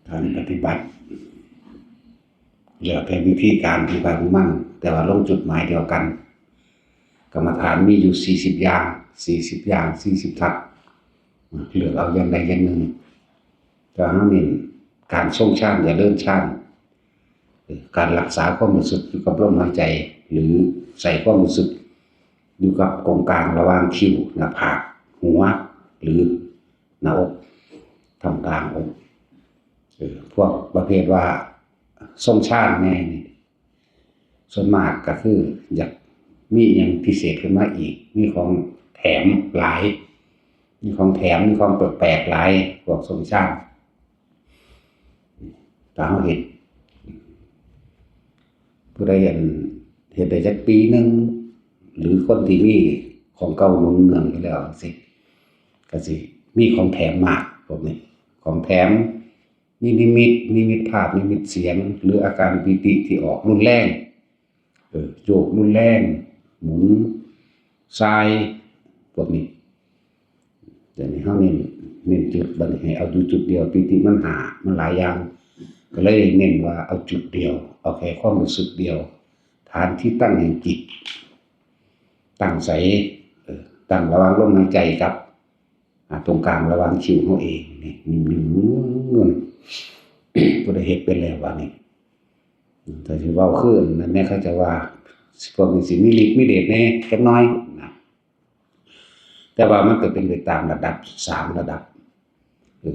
การปฏิบัติแล้วแต่วิธีการที่บางมั่นแต่ว่าลงจุดหมายเดียวกันกรรมฐานมีอยู่40อย่าง40ทัศเลือกเอาอย่างใดอย่างหนึ่งจะให้เน้นการทรงฌานอย่าเลื่อนฌานการรักษาความรู้สึกอยู่กับลมหายใจหรือใส่ความรู้สึกอยู่กับกองกลางระหว่างคิ้วหน้าผากหัวหรือหน้าอกทำกลางอกพวกประเภทว่าทรงฌานแน่นี่ส่วนมากก็คืออยากมีอย่างพิเศษขึ้นมาอีกมีของแถมหลายมีของแถมมีของแปลกๆหลายพวกทรงฌานถ้าเราเห็นผู้ใดเห็นได้จักปีนึงหรือคนที่มีของเก่าหนุนเนืองอยู่แล้วสิก็สิมีของแถมมากพวกนี้ของแถมนิมิตภาพนิมิตเสียงหรืออาการปิติที่ออกรุนแรงโยกรุนแรงหมุนทรายพวกนี้แต่นี่เขาเน้นจุดบัดให้เอาอยู่จุดเดียวปิติมันหลายอย่างก็เลยเน้นว่าเอาจุดเดียวเอาแค่ความรู้สึกเดียวฐานที่ตั้งแห่งจิตตั้งใสตั้งระหว่างลมหายใจกับตรงกลางระหว่างคิ้วเขาเองนี่นิ่มๆผู้ใดเฮ็ดเป็นแล้วว่านี่แต่สิเว้าคือนั่นแม่เขาจะว่าพวกนี้สิมีฤทธิ์มีเดชแน่จักหน่อยนะแต่ว่ามันก็เป็นไปตามระดับ3ระดับ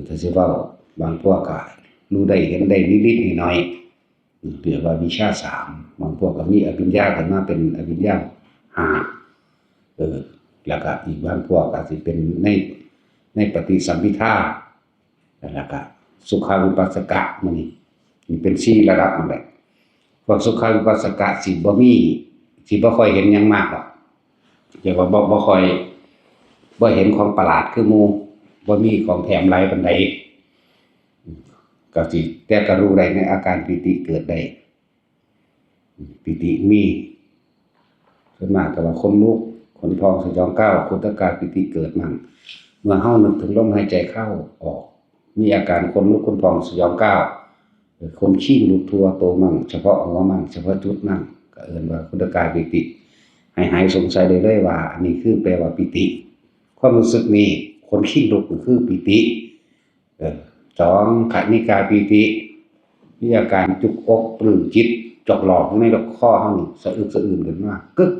ถ้าสิเว้าบางพวกก็รู้ได้เห็นได้นิดๆหน่อยๆเรียกว่าวิชา3บางพวกก็มีอภิญญาขึ้นมาเป็นอภิญญา5แล้วก็อีกบางพวกก็สิเป็นในปฏิสัมภิทาแล้วก็สุขาวิปัสสกะนี่เป็น4ระดับนั่นแหละพวกสุขาวิปัสสกะสิบ่ค่อยเห็นหยังมากหรอกเรียกว่าบ่ค่อยบ่เห็นของประหลาดคือหมู่บ่มีของแถมหลายปานใดก็สิแต่ก็รู้ได้ในอาการปิติเกิดได้ปิติมีส่วนมากก็ว่าคนลุกขนพองสยองก้าวขุทกายปิติเกิดมั่งเมื่อเฮานึกถึงลมหายใจเข้าออกมีอาการคนลุกขนพองสยองก้าวคนขี้ลุกทั่วโตมั่งเฉพาะหัวมั่งเฉพาะจุดมั่งก็เอิ้นว่าขุทกายปิติให้หายสงสัยได้เลยว่าอันนี้คือแปลว่าปิติความรู้สึกนี้คนขี้ลุกก็คือปิติ2ขณิกาปิติมีอาการจุกอกปลื้มจิตจอกหลอกในลำคอเฮานี่สะอึกสะอื้นขึ้นมากึก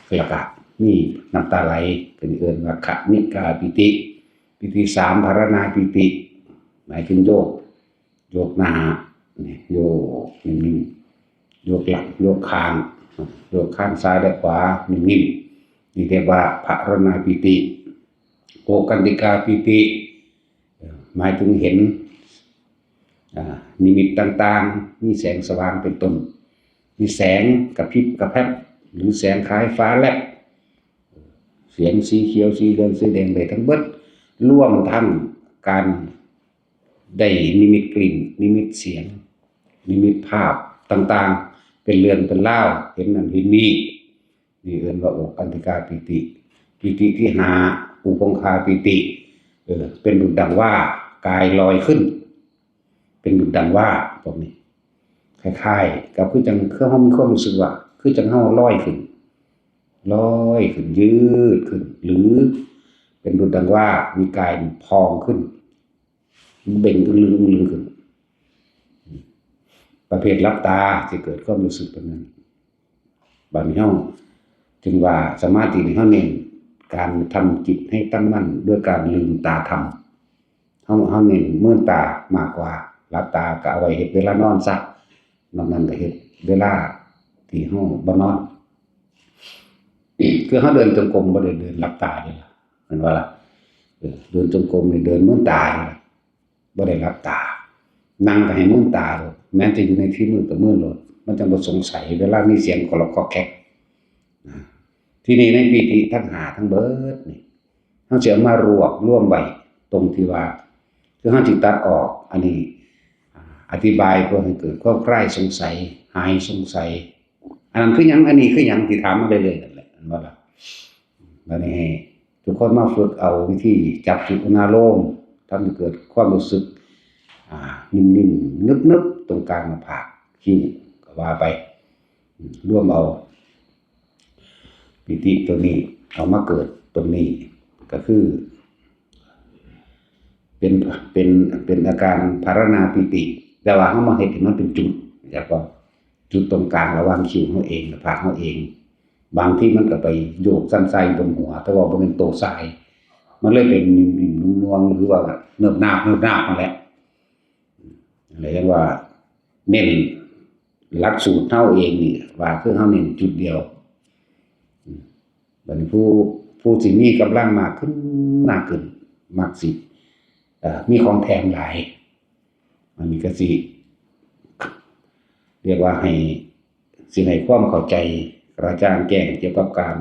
แล้วก็มีน้ำตาไหลเป็นเอิ้นว่าขณิกาปิติ3ภารณาปิติหมายถึงโยกหน้านี่โยกนิ่มๆโยกหลังโยกข้างซ้ายและขวานิ่มๆนี่เรียกว่าภารณาปิติโอกันติกาปิติหมายถึงเห็นนิมิตต่างๆมีแสงสว่างเป็นต้นมีแสงกระพริบกระแพบหรือแสงคล้ายฟ้าแลบเสียงสีเขียวสีเหลืองสีแดงได้ทั้งเบิดร่วมทั้งการได้นิมิตกลิ่นนิมิตเสียงนิมิตภาพต่างๆเป็นเรื่องเป็นเล่าเห็นนั่นเห็นนี่เอิ้นว่าโอกันติกาปิติที่5อุปงคาปิติเป็นดุจดังว่ากายลอยขึ้นเป็นดุจดังว่าพวกนี้คล้ายๆกับคือจังเครื่องเฮามีความรู้สึกว่าคือจังเฮาลอยขึ้นยืดขึ้นหรือเป็นดุจดังว่ามีกายพองขึ้นเบ่งลึงขึ้นประเภทลับตาจะเกิดความรู้สึกแบบนั้นบัดนี้เฮาจึงว่าสมาธินี่เฮาเน้นการทำจิตให้ตั้งมั่นด้วยการลืมตาทำเฮาเน้นมื่นตามากกว่าหลับตาก็เอาไว้เฮ็ดเวลานอนซะนอกนั้นก็เฮ็ดเวลาที่เฮาบ่นอนคือเฮาเดินจงกรมบ่ได้เดินหลับตาเด้ล่ะแม่นบ่ล่ะเดินจงกรมนี่เดินมื่นตาบ่ได้หลับตานั่งก็ให้มื่นตาแม้จะอยู่ในที่มืดก็มื่นโลดมันจังบ่สงสัยเวลามีเสียงกรอกแกกที่นี่ในปิติทั้ง5ทั้งเบิดนี่เฮาสิเอามารวบรวมไว้ตรงที่ว่าคือเฮาสิตัดออกอันนี้อธิบายเพื่อให้เกิดความคลายสงสัยหายสงสัยอันนั้นคือหยังอันนี้คือหยังที่ถามมาเรื่อยๆนั่นแหละอันว่าล่ะบัดนี้ให้ทุกคนมาฝึกเอาวิธีจับจิตอารมณ์ทำให้เกิดความรู้สึก นิ่มๆนึบๆตรงกลางหน้าผากคิ้วก็ว่าไปร่วมเอาปิติตัวนี้เอามาเกิดตรงนี้ก็คือเป็นอาการภารณาปิติแต่ว่าเขามาเห็นมันเป็นจุดแล้วก็จุดตรงกลางระหว่างคิ้วเขาเองผากเขาเองบางที่มันก็ไปโยกสั้นไส้บนหัวแต่ว่าเป็นโตทรายมันเลยเป็นนิ่มๆนุ่มๆหรือว่าเนิบนาบนั่นแหละอะไรอย่างว่าเน้นหลักสูตรเท่าเองนี่ว่าคือเขาเน้นจุดเดียวบัดนี้ผู้สิมีกำลังมากขึ้นมากขึ้นมากสิมีของแถมหลายอันนี้ก็สิเรียกว่าให้ความเข้าใจกระจ่างแจ้งเกี่ยวกับการ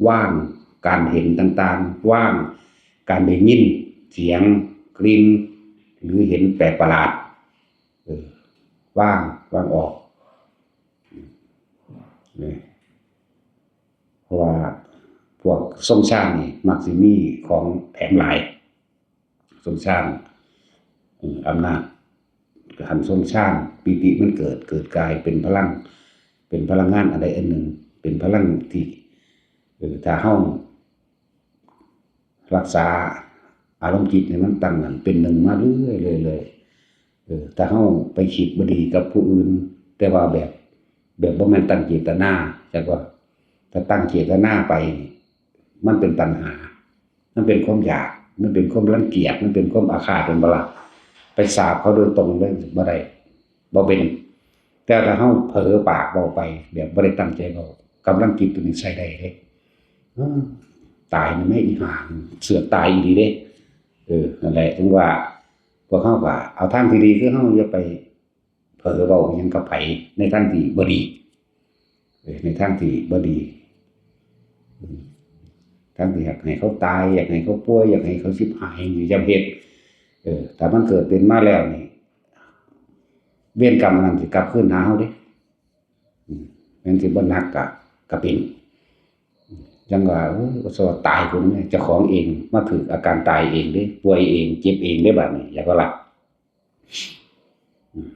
ว่างการเห็นต่างๆว่างการได้ยินเสียงกลิ่นหรือเห็นแปลกประหลาดว่างออกนี่เพราะว่าพวกทรงชาตินี่มักสิมีของแถมหลายทรงชาติอำนาจหันทรงชาติปิติมันเกิดกายเป็นพลังงานอะไรอันหนึ่งเป็นพลังที่ถ้าเฮารักษาอารมณ์จิตให้มันตั้งมั่นเป็นหนึ่งมาเรื่อยเลยถ้าเฮาไปคิดบ่ดีกับผู้อื่นแต่ว่าแบบบ่แม่นตั้งเจตนาจักว่าถ้าตั้งเจตนาไปมันเป็นตัณหามันเป็นความอยากมันเป็นความรังเกียจมันเป็นความอาฆาตเป็นบ่ล่ะไปสาบเขาโดยตรงเลยบ่ได้บ่เป็นแต่ถ้าเฮาเผลอปากเว้าไปแบบบ่ได้ตั้งใจเว้ากำลังจิตตัวนี้ใช้ได้เด้ตายมันไม่อีห่าเสือกตายอีหลีเด้นั่นแหละถึงว่าพวกเฮาก็เอาทางที่ดีคือเฮาอย่าไปเผลอเว้าหยังกับไผในทางที่บ่ดีในทางที่บ่ดีทางที่อยากให้เขาตายอยากให้เขาป่วยอยากให้เขาชิบหายนี่อย่าเฮ็ดถ้ามันเกิดเป็นมาแล้วนี่เวรกรรมนั้นสิกลับคืนหาเฮาเด้แม่นสิบ่หนักก็เป็นจังว่าสวัสตายคนนี้เจ้าของเองมาถึกอาการตายเองเด้ป่วยเองเจ็บเองได้บัดนี้อย่าก็ละ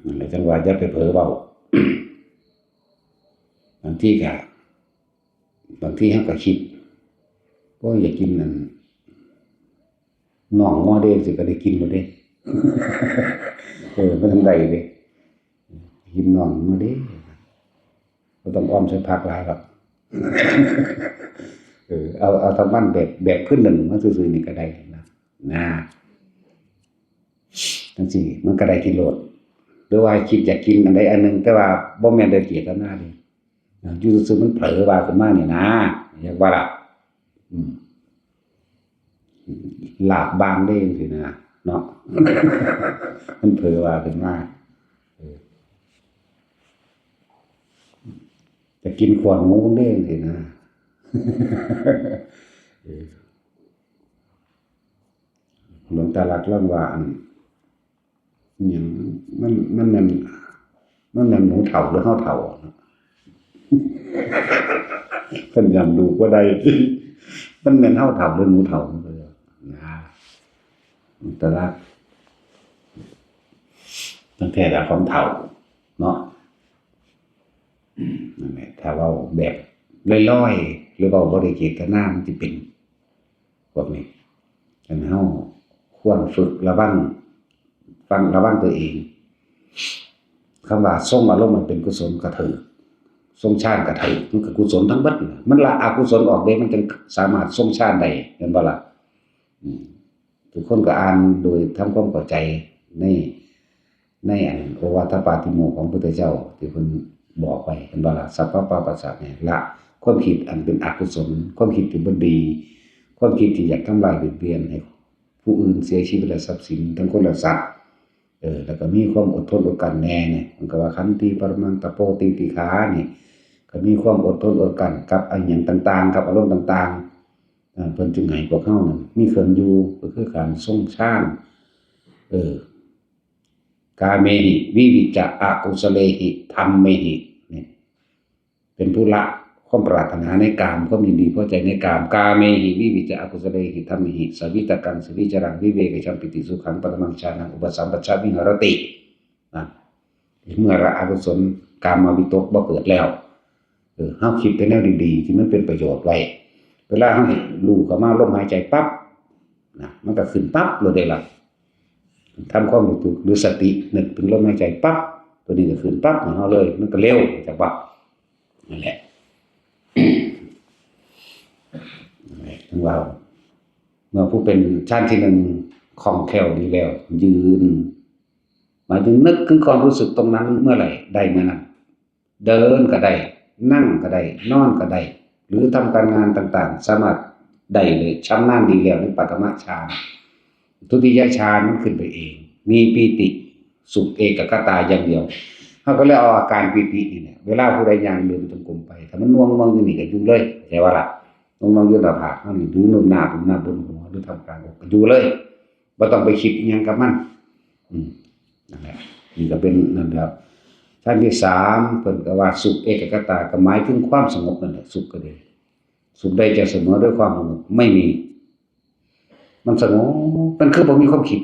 นั่นแหละจังว่าอย่าไปเผลอเว้าบางทีเฮาก็คิดอยากกินนั่นน่องงัวเด้สิก็ได้กินบ่เด้มันทำได้เด้กินน่องงัวเด้บ่ต้องอ้อมใส่ผักหลายครับเอาทำมันแบบขึ้นหนึ่งมันซื่อๆนี่ก็ได้นะจังซี่มันก็ได้กินโลดหรือว่าคิดอยากกินอันใดอันหนึ่งแต่ว่าบ่แม่นได้เจตนาเลยอยู่ซื่อๆมันเผลอว่าขึ้นมานี่นะอยากว่าล่ะลาบบางได้จังซี่นะเนาะมันเผลอว่าขึ้นมาจะกินขวดหมูได้จังซี่นะหลวงตาลักเล่าว่าอย่างมันหมูเฒ่าหรือเฮาเฒ่าเพิ่นย้ำดูบ่ได้มันแม่นเฮาเฒ่าหรือหมูเฒ่านะหลวงตาลักตั้งแต่ของเฒ่าเนาะนั่นแหละถ้าเว้าแบบลอยๆหรือเว้าบ่ได้เจตนามันสิเป็นพวกนี้ฉะนั้นเฮาควรฝึกระวังตัวเองคำว่าทรงอารมณ์มันเป็นกุศลกระถือทรงฌานกระถือมันก็กุศลทั้งเบิดมันละอกุศลออกได้มันจึงสามารถทรงฌานได้เห็นบ่ล่ะทุกคนก็อ่านโดยทำความเข้าใจในอันโอวาทปาติโมกข์ของพระพุทธเจ้าที่เพิ่นบอกไว้เห็นบ่ล่ะสัพพะปะปัสสะเนี่ยละความคิดอันเป็นอกุศลความคิดที่บ่ดีความคิดที่อยากทำลายเบียดเบียนให้ผู้อื่นเสียชีวิตและทรัพย์สินทั้งคนและสัตว์แล้วก็มีความอดทนอดกลั้นแน่เนี่ยมันก็ว่าขันติปรมังตะโปติขานี่ก็มีความอดทนอดกลั้นกับอันหยังต่างๆกับอารมณ์ต่างๆเพิ่นจึงให้พวกเฮานั่นมีเครื่องอยู่ก็คือการทรงฌานกาเมหิวิวิจจะอกุสเลหิธัมเมหินี่เป็นผู้ละ ความปรารถนาในกามความยินดีพอใจในกามกาเมหิวิวิจอกุศเลหิธัมมิหิสวิตกังสวิจรังวิเวกชัมปิติสุขังปฐมังฌานังอุปสัมปชัญญะวิหรตินะเมื่อละอกุศลกามวิตกบ่เกิดแล้วเฮาคิดแต่แนวดีๆที่มันเป็นประโยชน์ไว้เวลาเฮารู้เข้ามาลมหายใจปั๊บนะมันก็ขึ้นปั๊บเลยได้ล่ะทำความรู้สึกหรือสตินึกถึงลมหายใจปั๊บตัวนี้ก็ขึ้นปั๊บของเฮาเลยมันก็เร็วจังว่านั่นแหละทั้งเราเมื่อผู้เป็นชั้นที่หนึ่งคล่องแคล่วดีแล้วยืนหมายถึงนึกถึงความรู้สึกตรงนั้นเมื่อไหร่ได้เมื่อนั้นเดินก็ได้นั่งก็ได้นอนก็ได้หรือทำการงานต่างๆสามารถได้เลยชำนาญดีแล้วในปฐมฌานทุติยฌานมันขึ้นไปเองมีปีติสุขเอกคตาอย่างเดียวเขาก็เลยเอาอาการปีตินี่เนี่ยเวลาผู้ใดย่างเดินจงกรมไปถ้ามันน่วงมองอยู่นี่ก็อยู่เลยใช่ว่าล่ะมองอยู่หน้าผากเฮานี่ดูนุ่มหน้าบนหัวหรือทำการก็อยู่เลยบ่ต้องไปคิดอิหยังกับมันนั่นแหละนี่ก็เป็นนั่นครับชั้นที่3เพิ่นก็ว่าสุขเอกคตาก็หมายถึงความสงบนั่นแหละสุขก็ดีสุขใดจะเสมอด้วยความสงบไม่มีมันสงบมันคือบ่มีความคิด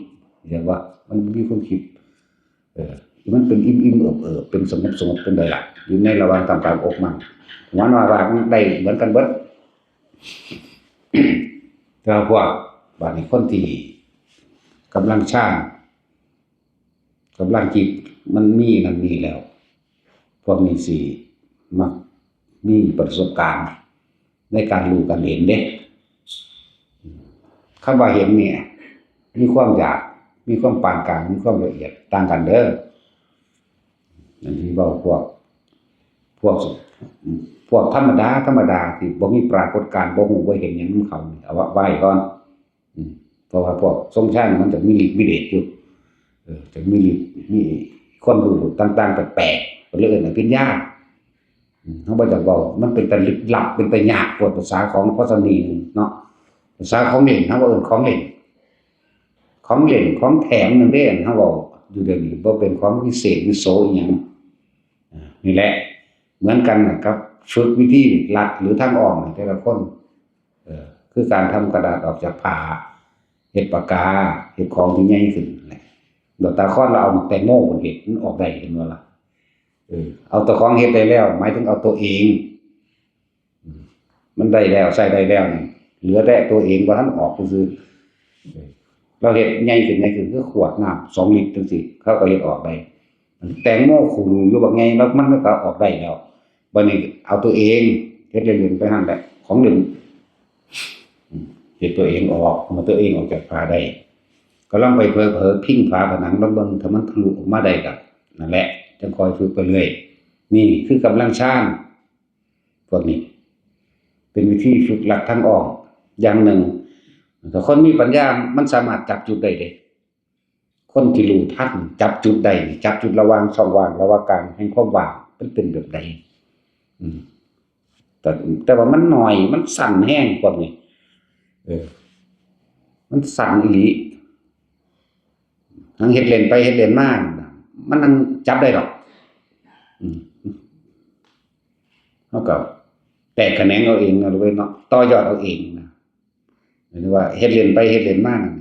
อย่างว่ามันมีความคิดมันเป็นอิ่มๆเอิบๆเป็นสงบเป็นได้ล่ะอยู่ในระหว่างทำการอกมันวันว่ามันได้เหมือนกันเบิดแต่พวกบัดนี้คนที่กำลังช่างกำลังจิตมันมีนั่นนี่แล้วพวกนี้สิมักมีประสบการณ์ในการรู้การเห็นเด้คำว่าเห็นเนี่ยมีความอยากมีความปานกลางมีความละเอียดต่างกันเด้อนั่นที่เว้าพวกธรรมดาที่บ่มีปรากฏการณ์บ่ฮู้บ่เห็นหยังนำเขาเอาไว้ก่อนเพราะว่าพวกทรงฌานมันจะมีฤทธิ์มีเดชอยู่จะมีฤทธิ์มีความรู้ต่างๆแปลกๆก็เลยเอิ้นว่าเป็นญาณเฮาบ่จักเว้ามันเป็นแต่ลึกลับเป็นแต่ยากกว่าภาษาของพจนีเนาะภาษาของเล่นเฮาบ่เอิ้นของเล่นของแถมนั่นเด้เฮาเว้าอยู่เดี๋ยวนี้บ่เป็นของวิเศษวิโสอีหยังนี่แหละเหมือนกันนะครับฝึกวิธีลัดหรือทางอ้อมแต่ละคนคือการทำกระดาษออกจากผ้าเฮ็ดปากกาเฮ็ดของที่ใหญ่ขึ้นแหละดอกตาคอนเราเอามาแตงโมเพิ่นเฮ็ดมันออกได้เห็นบ่ล่ะเอาตัวของเฮ็ดได้แล้วหมายถึงเอาตัวเองมันได้แล้วใช้ได้แล้วนี่เหลือแต่ตัวเองบ่ทันออกซื่อเราเฮ็ดใหญ่ขึ้นคือขวดน้ำ2ลิตรจังซี่เขาก็เฮ็ดออกได้แตงโมขูดอยู่บักใหญ่แล้วมันก็ออกได้แล้วบัดนี้เอาตัวเองเฮ็ดเล่นๆไปหั่นแหละของเล่นเฮ็ดตัวเองออกเอาตัวเองออกจากผ้าได้ก็ลองไปเผลอๆพิงฝาผนังลองเบิ่งถ้ามันทะลุออกมาได้ก็นั่นแหละจังค่อยฝึกไปเรื่อยนี่คือกำลังฌานพวกนี้เป็นวิธีฝึกหลักทางออกอย่างหนึ่งถ้าคนมีปัญญามันสามารถจับจุดได้เด้คนที่รู้ทันจับจุดได้จับจุดระหว่างช่องว่างระหว่างกลางแห่งความว่างมันเป็นแบบใดแต่ว่ามันน้อยมันสั่นแห้งกว่านี้มันสั่นอีหลีทั้งเฮ็ดเล่นไปเฮ็ดเล่นมามันนั่งจับได้ดอกเฮาก็แตกแขนงเอาเองเอาไว้เนาะต่อยอดเอาเองนะหรือว่าเฮ็ดเล่นไปเฮ็ดเล่นมานั่น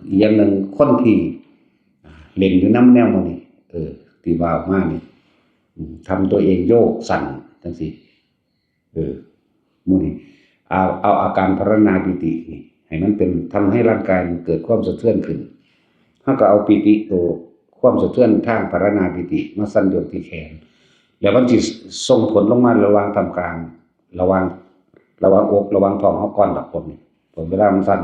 อีกอย่างนึงคนที่เล่นอยู่นำแนวมื้อนี้ที่ว่ามานี่ทำตัวเองโยกสั่นจังซี่มื้อนี้เอาอาการภารนาปิตินี่ให้มันเป็นทำให้ร่างกายมันเกิดความสะเทือนขึ้นเฮาก็เอาปิติตัวความสะเทือนทางภารนาปิติมาสั่นอยู่ที่แขนแล้วมันสิส่งผลลงมาระหว่างทำกลางระหว่างอกระหว่างท้องเฮาก่อนดอกผมนี่เวลามันสั่น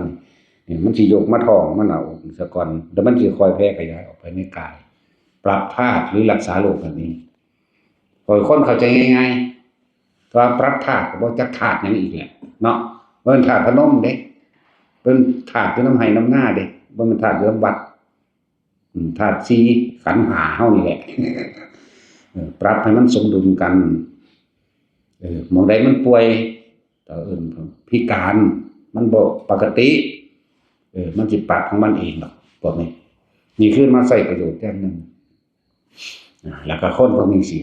นี่มันสิยกมาท้องมันเอาซะก่อนแล้วมันสิค่อยแพร่ขยายออกไปในกายปรับธาตุหรือรักษาโรคแบบนี้คนเข้าใจง่ายๆว่าปรับธาตุก็บ่จักธาตุหยังอีกแหละเนาะบ่เป็นธาตุพนมเด้เป็นธาตุอยู่น้ำไห้น้ำหน้าเด้บ่เป็นธาตุอยู่น้ำวัดธาตุ4ขันธ์5เฮานี่แหละปรับให้มันสมดุลกันหม้องใดมันป่วยพิการมันบ่ปกติมันสิปรับของมันเองดอกพวกนี้นี่คือมาใช้ประโยชน์อย่างนึงแล้วก็คนพวกนี้สิ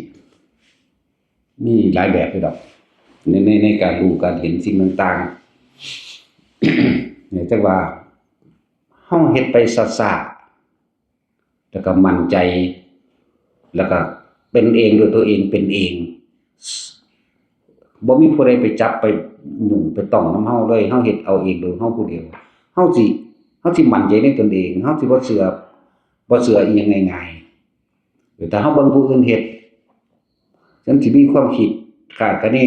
มีหลายแบบเลยดอกในการรู้การเห็นสิ่งต่างๆเนี่ยจังว่าเฮาเฮ็ดไปซ่าๆแล้วก็มั่นใจแล้วก็เป็นเองด้วยตัวเองเป็นเองบ่มีผู้ใดไปจับไปยุ่งไปต้องนำเฮาเลยเฮาเฮ็ดเอาเองโดยเฮาผู้เดียวเฮาสิมั่นใจในตนเองเฮาสิบ่เชื่ออิหยังง่ายๆแต่เฮาเบิ่งผู้อื่นเฮ็ดฉันสิมีความคิดคาดคะเน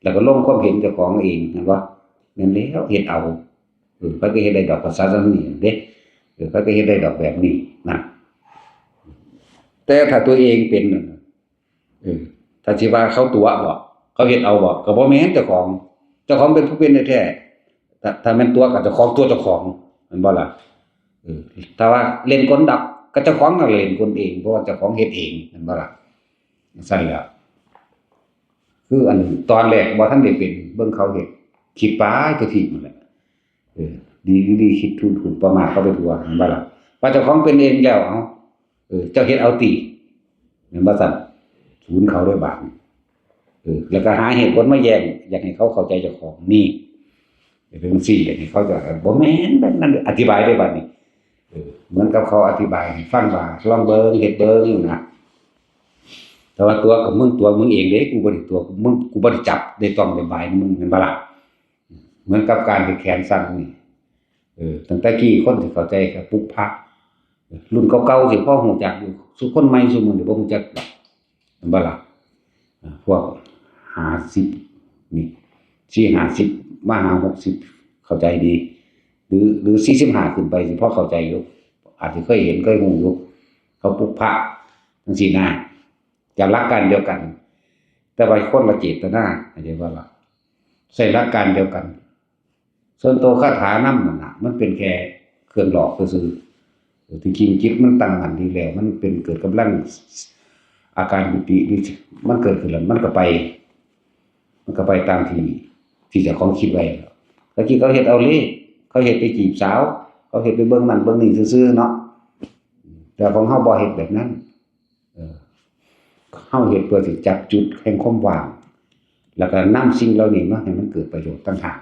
แล้วก็ลงความเห็นเจ้าของเองเห็นบ่แม่นแล้วเฮ็ดเอาเขาก็เฮ็ดได้ดอกภาษาจังนี้เด้เขาก็เฮ็ดได้ดอกแบบนี้นะแต่ถ้าตัวเองเป็นถ้าสิว่าเขาตัวบ่เขาเฮ็ดเอาบ่ก็บ่แม่นเจ้าของเป็นผู้เป็นแท้ๆถ้าแม่นตัวก็เจ้าของตัวเจ้าของแม่นบ่ล่ะถ้าว่าเล่นกลดับก็เจ้าของนั่นเล่นกลเองเพราะว่าเจ้าของเฮ็ดเองแม่นบ่ล่ะซั่นแหล้วคืออันตอนแรกบ่ทันได้เป็นเบิ่งเขาเฮ็ดคิดไปตัวทีนั่นแหละดีคิดถูกประมาทเข้าไปทั่วแม่นบ่ล่ะว่าเจ้าของเป็นเองแล้วเอ้าเจ้าเฮ็ดเอาติแม่นบ่ซั่นศูนย์เขาด้วยบาดแล้วก็หาเหตุผลมาแย้งอยากให้เขาเข้าใจเจ้าของนี่เป็นจังซี่อยากให้เขาจะบ่แม่นแบบนั้นอธิบายได้บัดนี้เหมือนกับเขาอธิบายให้ฟังว่าลองเบิ่งเฮ็ดเบิ่งนะแต่ว่าตัวกับมึงเองเด้กูบ่ได้ตัวมึงกูบ่ได้จับได้ต้องได้บายมึงแม่นบ่ล่ะเหมือนกับการเฮ็ดแขนสั้นนี่ตั้งแต่กี้คนสิเข้าใจก็ปลุกพระรุ่นเก่าๆสิพอฮู้จักอยู่ซุคนใหม่ซุมื้อนี้บ่ฮู้จักดอกแม่นบ่ล่ะพวก50นี่40-50มา60เข้าใจดีหรือ45ขึ้นไปสิพอเข้าใจอยู่อาจสิเคยเห็นเคยฮู้อยู่เขาปลุกพระจังซี่นะจะหลักการเดียวกันแต่ว่าคนละเจตนาเข้าใจบ่ล่ะใช้หลักการเดียวกันส่วนตัวคาถานำนั่นน่ะมันเป็นแค่เครื่องหลอกซื่อๆที่จริงจิตมันตั้งมั่นดีแล้วมันเป็นเกิดกำลังอาการปิตินี่มันเกิดขึ้นแล้วมันก็ไปตามที่เจ้าของคิดไว้แล้วคิดเขาเฮ็ดเอาเลขเขาเฮ็ดไปจีบสาวเขาเฮ็ดไปเบิ่งนั่นเบิ่งนี่ซื่อๆเนาะแต่ของเฮาบ่เฮ็ดแบบนั้นเฮาเฮ็ดเพื่อสิจับจุดแห่งความว่างแล้วก็นำสิ่งเหล่านี้มาให้มันเกิดประโยชน์ต่างหาก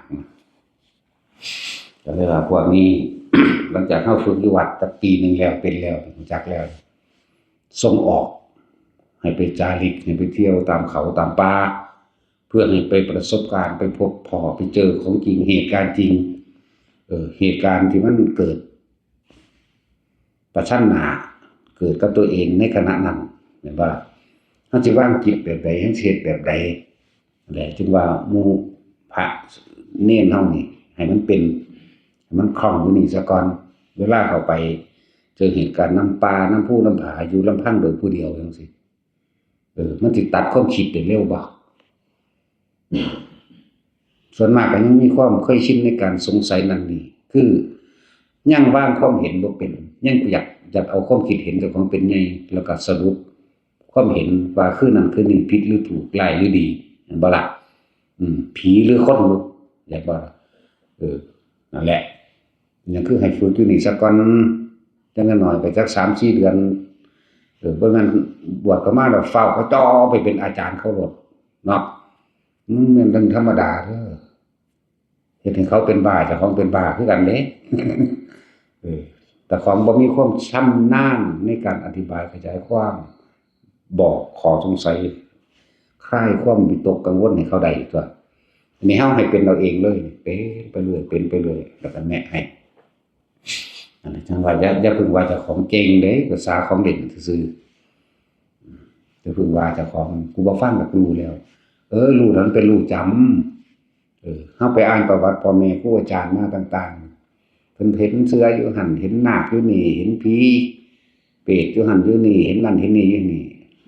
ก็เลยว่าพวกนี้ หลังจากเฮาฝึกอยู่วัดสักปีนึงแล้วเป็นแล้วรู้จักแล้วส่งออกให้ไปจาริกให้ไปเที่ยวตามเขาตามป่าเพื่อให้ไปประสบการณ์ไปพบพ่อไปเจอของจริงเหตุการณ์จริงเหตุการณ์ที่มันเกิดประชันหน้าเกิดกับตัวเองในขณะนั้นเห็นบ่ล่ะเฮาสิวางจิตแบบใดเฮาสิเฮ็ดแบบใดนั่นแหละจึงว่าหมู่พระเณรเฮานี่ให้มันเป็นให้มันคล่องอยู่นี่ซะก่อนเวลาเข้าไปเจอเหตุการณ์นำป่านำภูนำผาอยู่ลำพังโดยผู้เดียวจังซี่มันสิตัดความคิดได้เร็วบ่ส่วนมากก็ยังมีความเคยชินในการสงสัยนั่นนี่คือยังวางความเห็นบ่เป็นยังอยากเอาความคิดเห็นเจ้าของเป็นใหญ่แล้วก็สรุปความเห็นว่าคือนั่นคือนี่ผิดหรือถูกร้ายหรือดีเห็นบ่ล่ะผีหรือคนอยากว่านั่นแหละยังคือให้ฝึกอยู่นี่ซะก่อนจังน้อยไปจัก 3-4 เดือนบ่งั้นบวชเข้ามาแล้วเฝ้าเขาจ่อไปเป็นอาจารย์เขาโลดเนาะแม่นเรื่องธรรมดาเด้อเฮ็ดให้เขาเป็นบ้าเจ้าของเป็นบ้าคือกันเด้แต่ของบ่มีความชำนาญในการอธิบายขยายความบอกข้อสงสัยคลายความวิตกกังวลให้เขาได้ตัวอันนี้เฮาให้เป็นเราเองเลยเป็นไปเรื่อยเป็นไปเรื่อยแล้วก็แนะให้อันนี้จังว่าอย่าพึ่งว่าเจ้าของเก่งเด้ภาษาของเล่นซื่อๆอย่าพึ่งว่าเจ้าของกูบ่ฟังก็รู้แล้วรู้นั้นเป็นรู้จำเฮาไปอ่านประวัติพ่อแม่ครูอาจารย์มาต่างๆเพิ่นเห็นเสืออยู่หั่นเห็นนาคอยู่นี่เห็นผีเปรตอยู่หั่นอยู่นี่เห็นนั่นเห็นนี่อยู่นี่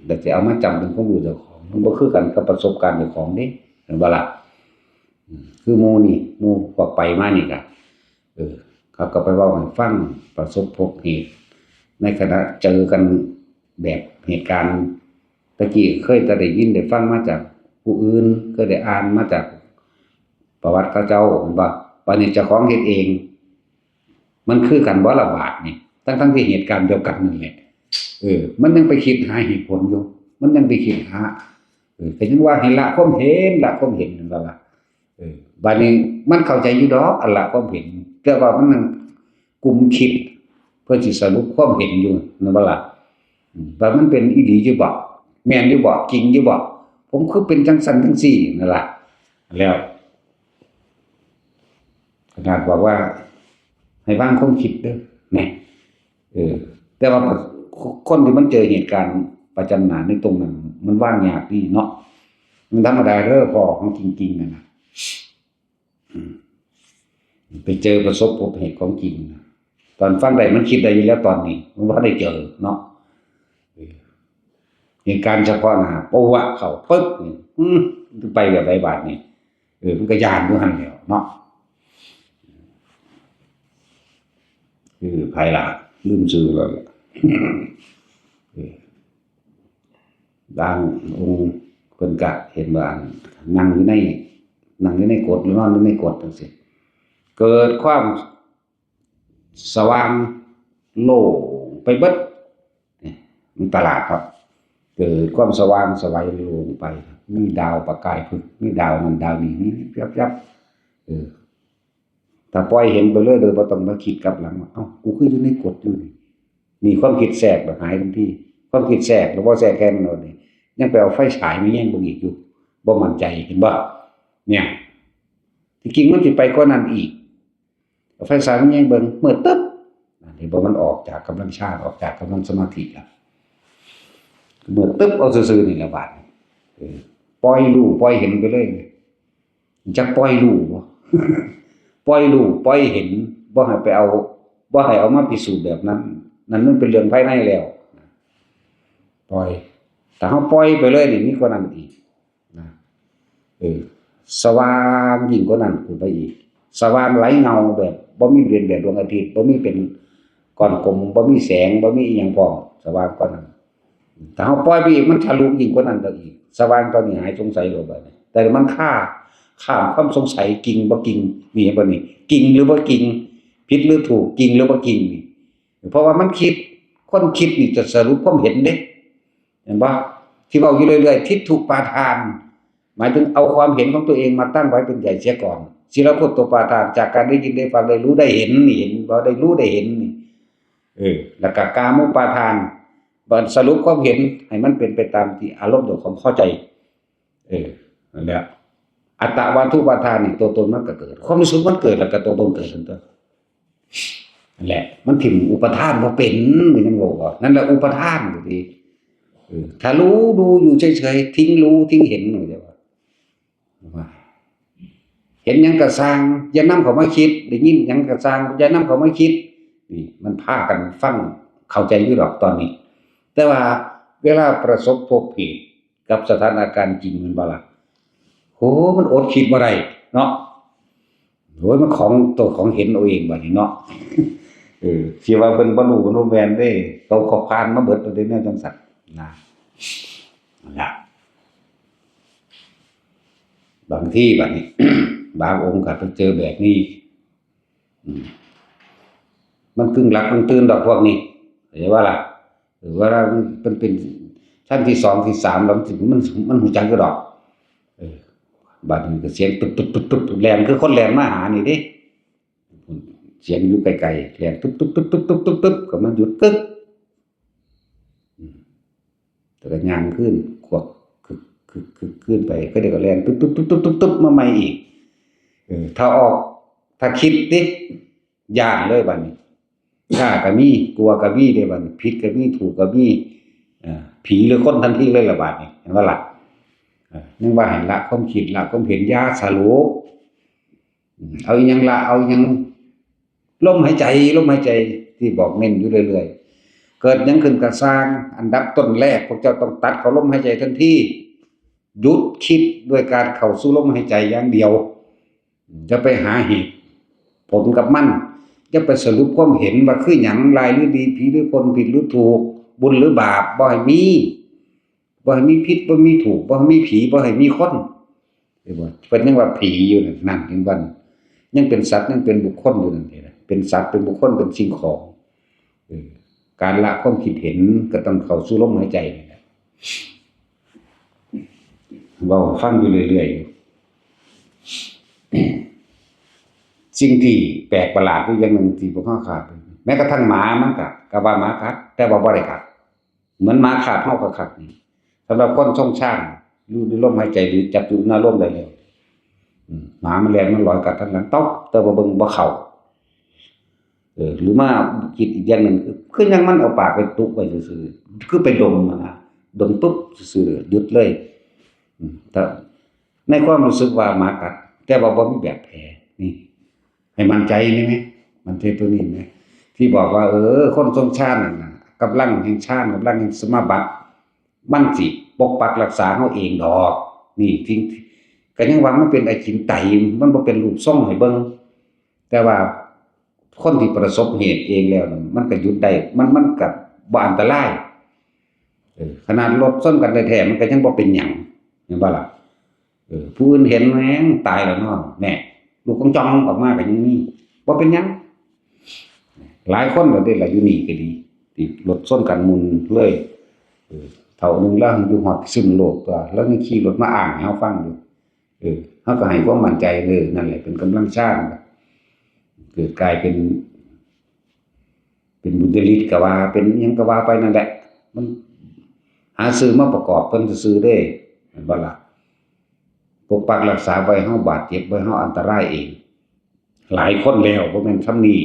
แล้วสิเอามาจำเป็นความรู้เจ้าของมันบ่คือกันกับประสบการณ์เจ้าของเด้เห็นบ่ล่ะคือหมู่พวกไปมานี่ก็เขาก็ไปเว้าให้ฟังประสบพบเหตุในขณะเจอกันแบบเหตุการณ์ตะกี้เคยแต่ได้ยินได้ฟังมาจากผู้อื่นก็ได้อ่านมาจากประวัติเขาเจ้าเห็นบ่บัดนี้เจ้าของเฮ็ดเองมันคือกันบ่ละบาดนี่ทั้งที่เหตุการณ์เดียวกันนั่นแหละมันยังไปคิดหาเหตุผลอยู่มันยังไปคิดหา ก็ยังว่าให้ละความเห็นละความเห็นนั่นล่ะบัดนี้มันเข้าใจอยู่ดอกอันละความเห็นแต่ว่ามันนั่นกลุ่มคิดเพื่อสิสรุปความเห็นอยู่นั่นบ่ล่ะว่ามันเป็นอีหลีอยู่บ่แม่นอยู่บ่จริงอยู่บ่ผมคือเป็นจังซั่นจังซี่นั่นล่ะแล้วขนาดบอกว่าให้วางความคิดเด้อแหน่แต่ว่าคนที่มันเจอเหตุการณ์ประจันหน้าในตรงนั้นมันว่างยากนี่เนาะมันธรรมดาเด้อพอของจริงๆนั่นน่ะไปเจอประสบพบเหตุของจริงตอนฟังได้มันคิดได้อยู่แล้วตอนนี้มันบ่ได้เจอเนาะเหตุการณ์เฉพาะหน้าปะวะเข้าปึ๊บนี่ไปแบบใดบาดนี่มันก็ย้านอยู่หั่นแหล้วเนาะไผล่ะลืมชื่อแล้วล่ะบางองค์เพิ่นก็เห็นว่านั่งอยู่ในกฎหรือนอนอยู่ในกฎจังซี่เกิดความสว่างโล่งไปเบิดนี่มันประหลาดครับเกิดความสว่างไสวัยโล่งไปมีดาวประกายพึกมีดาวนั่นดาวนี้ยับถ้าปล่อยเห็นไปเลยโดยบ่ต้องมาคิดกลับหลังว่าเอ้ากูคืออยู่ในกฎอยู่นี่ความคิดแทรกหายทันทีความคิดแทรกแล้วบ่แทรกแค่นั้นนี่ยังไปเอาไฟฉายมาแย่งเบิ่งอีกอยู่บ่มั่นใจเห็นบ่เนี่ยที่จริงมันสิไปกว่านั้นอีกเอาไฟฉายมาแย่งเบิ่งมืดตึ๊บนี่บ่มันออกจากกำลังฌานออกจากกำลังสมาธิแล้วมืดตึ๊บเอาซื่อๆนี่แหละบาดปล่อยรู้ปล่อยเห็นไปเลยจักปล่อยรู้บ่ ปล่อยรู้ปล่อยเห็นบ่ให้ไปเอาบ่ให้เอามาพิสูจน์แบบนั้นนั่นมันเป็นเรื่องภายในแล้วปล่อยถ้าเฮาปล่อยไปเลยนี่มีกว่านั้นอีกนะสว่างยิ่งกว่านั้นขึ้นไปอีกสว่างไหลเงาแบบบ่มีเรียนแบบดวงอาทิตย์บ่มีเป็นก้อนกลมบ่มีแสงบ่มีอีหยังพร้อมสว่างกว่านั้นถ้าเฮาปล่อยไปอีกมันทะลุยิ่งกว่านั้นอีกสว่างตอนนี้หายสงสัยแล้วบัดนี้แต่มันข้ามความสงสัยจริงบ่จริงนี่บ่นี่จริงหรือบ่จริงผิดหรือถูกจริงหรือบ่จริงนี่เพราะว่ามันคิดคนคิดนี่จะสรุปความเห็นเด้เห็นบ่ที่เว้าอยู่เรื่อยๆทิฏฐุปาทานหมายถึงเอาความเห็นของตัวเองมาตั้งไว้เป็นใหญ่เสียก่อนศิลปุตตปาทานจากการได้ยินได้ฟังได้รู้ได้เห็นนี่เห็นบ่ได้รู้ได้เห็นนี่แล้วก็กามุปาทานบ่สรุปความเห็นให้มันเป็นไปตามที่อารมณ์ของความเข้าใจนั่นแหละอัตตวาทุปาทานนี่ตัวตนมันก็เกิดความรู้สึกมันเกิดแล้วก็ตัวตนเกิดทันทีนั่นแหละมันถิ่มอุปทานบ่เป็นมันยังบอกว่านั่นแหละอุปทานอยู่ดีถ้ารู้ดูอยู่เฉยๆทิ้งรู้ทิ้งเห็นหน่อยเดียวว่าเห็นหยังก็สร้างอย่านำเข้ามาคิดได้ยินหยังก็สร้างอย่านำเข้ามาคิดนี่มันพากันฟังเข้าใจอยู่ดอกตอนนี้แต่ว่าเวลาประสบพบเหตุกับสถานการณ์จริงมันบ่ล่ะโหมันอดคิดบ่ได้เนาะโหมันของตัวของเห็นเอาเองบัดนี้เนาะสิว่าเพิ่นบ่รู้บ่แม่นเด้เขาผ่านมาเบิดแล้วเด้แนวจังซั่นนะนั่นล่ะบางที่บัดนี้ บางองค์ก็ไปเจอแบบนี้มันกึ่งหลับกึ่งตื่นดอกพวกนี้เข้าใจว่าล่ะหรือว่ามันเป็นชั้นที่2ที่3แล้วมันหูจักอยู่ดอกบัดนี้ก็เสียงตุ๊บๆๆๆแล่นคือคนแล่นมาหานี่เด้เสียงอยู่ไกลๆแล่นตุ๊บๆๆๆๆก็มันหยุดตึ๊กแต่ก็ย่างขึ้นขวบคือขึ้นไปก็เดี๋ยวก็แล่นตุ๊บๆๆๆๆมาใหม่อีกถ้าออกถ้าคิดดิย้านเลยบัดนี้กล้าก็มีกลัวก็มีเด้บัดนี้ผิดก็มีถูกก็มีผีหรือคนทันทีเลยล่ะบัดนี้เห็นบ่ล่ะนึกว่าให้ละความคิดละความเห็นยาสรุปเอาอีหยังละเอาอีหยังลมหายใจที่บอกเน้นอยู่เรื่อยๆเกิดหยังขึ้นก็สร้างอันดับต้นแรกพวกเจ้าต้องตัดเข้าลมหายใจทันทีหยุดคิดด้วยการเข้าสู่ลมหายใจอย่างเดียวจะไปหาเหตุผลกับมันจะไปสรุปความเห็นว่าคือหยังร้ายหรือดีผีหรือคนผิดหรือถูกบุญหรือบาปบ่ให้มีผิดบ่มีถูกบ่ให้มีผีบ่ให้มีคนเห็นบ่เพิ่นยังว่าผีอยู่นั่นเห็นบ่ยังเป็นสัตว์ยังเป็นบุคคลอยู่นั่นเห็นบ่เป็นสัตว์เป็นบุคคลเป็นสิ่งของการละความคิดเห็นก็ต้องเข้าสู่ลมหายใจนี่แหละ เว้าฟังอยู่เรื่อยๆอยู่สิ่งที่แปลกประหลาดอยู่อย่างหนึ่งที่บ่คาดแม้กระทั่งหมามันก็ว่าหมากัดแต่ว่าบ่ได้กัดเหมือนหมาคาบเฮาก็คักนี่สำหรับคนทรงชาติอยู่ในลมหายใจหรือจับอยู่ในลมได้แล้วหมามันแล่นมันลอยกัดทางหลังต๊อกแต่ว่าเบิ่งบ่เข้าหรือมาคิดอีกอย่างหนึ่งคือยังมันเอาปากไปตุไว้ซื่อๆคือไปดมนะดมปุ๊บซื่อๆหยุดเลยแต่ในความรู้สึกว่าหมากัดแต่ว่าบ่มีแบบแผลนี่ให้มั่นใจนี่ไหมมันใจตัวนี้ไหมที่บอกว่าคนทรงชาตินั่นน่ะกำลังแห่งชาติกำลังแห่งสมาบัติมันสิปกปักรักษาเฮาเองดอกนี่ทิ้งก็ยังว่ามันเป็นอจินไตยมันบ่เป็นรูปทรงให้เบิ่งแต่ว่าคนที่ประสบเหตุเองแล้วมันก็หยุดได้มันก็บ่อันตรายขนาดรถชนกันแท้ๆมันก็ยังบ่เป็นหยังเห็นบ่ล่ะผู้อื่นเห็นแม่งตายแล้วเนาะแน่ลูกกองจองออกมาก็ยังมีบ่เป็นหยังหลายคนก็ได้ล่ะอยู่นี่ก็ดีที่รถชนกันหมุนเลยเท่านึงแล้วอยู่ฮอดซึ่งโลกตัวแล้วยังขี่รถมาอ้างให้เฮาฟังอยู่เฮาก็ให้ความมั่นใจนั่นแหละเป็นกำลังชาติเกิดกลายเป็นบุญญาฤทธิ์ก็ว่าเป็นหยังก็ว่าไปนั่นแหละมันหาซื้อมาประกอบเพิ่นซื่อๆเด้เห็นบ่ล่ะปกปักรักษาไว้เฮาบาดเจ็บไว้เฮาอันตรายเองหลายคนแล้วบ่แม่นซำนี้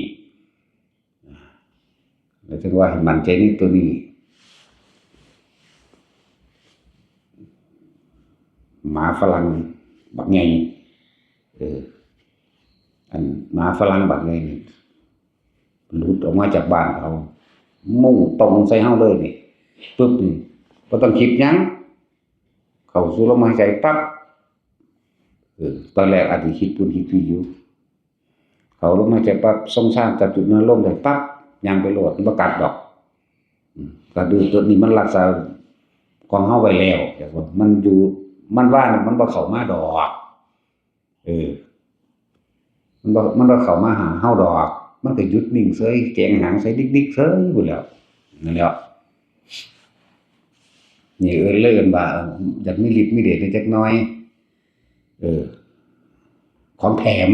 แล้วถึงว่าให้มั่นใจในตัวนี้หมาฝรั่งบักใหญ่อันหมาฝรั่งบักใหญ่นี่หลุดออกมาจากบ้านเขามุ่งตรงใส่เฮาเลยนี่ปึ๊บนี่บ่ต้องคิดหยังเข้าสู่ลมหายใจปั๊บตอนแรกอาจสิคิดปุ่นคิดอยู่เข้าลมหายใจปั๊บทรงชาติจับจุดนั้นลมได้ปั๊บย่างไปโลดบ่กัดดอกก็ดูตัวนี้มันรักษาของเฮาไว้แล้วแต่ว่ามันอยู่มันว่ามันบ่เข้ามาดอกมันบ่เข้ามาหาเฮาดอกมันก็หยุดนิ่งเฉยแจงหางใส่ดิกๆเฉยพู่นแล้วนั่นแหละนี่เลยเอิ้นว่าอยากมีฤทธิ์มีเดชจักหน่อยของแถม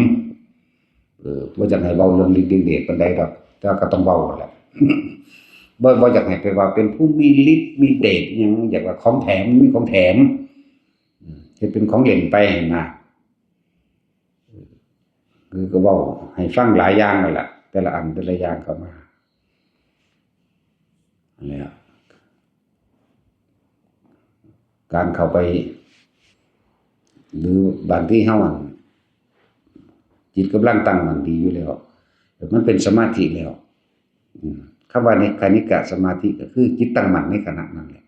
บ่อยากให้เว้าเรื่องฤทธิ์เดชปานใดดอกแต่ก็ต้องเว้าแหละบ่อยากให้ไปว่าเป็นผู้มีฤทธิ์มีเดชหยังอยากว่าของแถมมีของแถมเฮ็ดเป็นของเล่นไปนะคือก็เว้าให้ฟังหลายอย่างนั่นแหละแต่ละอันแต่ละอย่างเข้ามาอันนี้การเข้าไปหรือบางที่เฮาจิตกำลังตั้งมั่นดีอยู่แล้วมันเป็นสมาธิแล้วคำว่าในคณิกะสมาธิก็คือจิตตั้งมั่นในขณะนั้นแหละ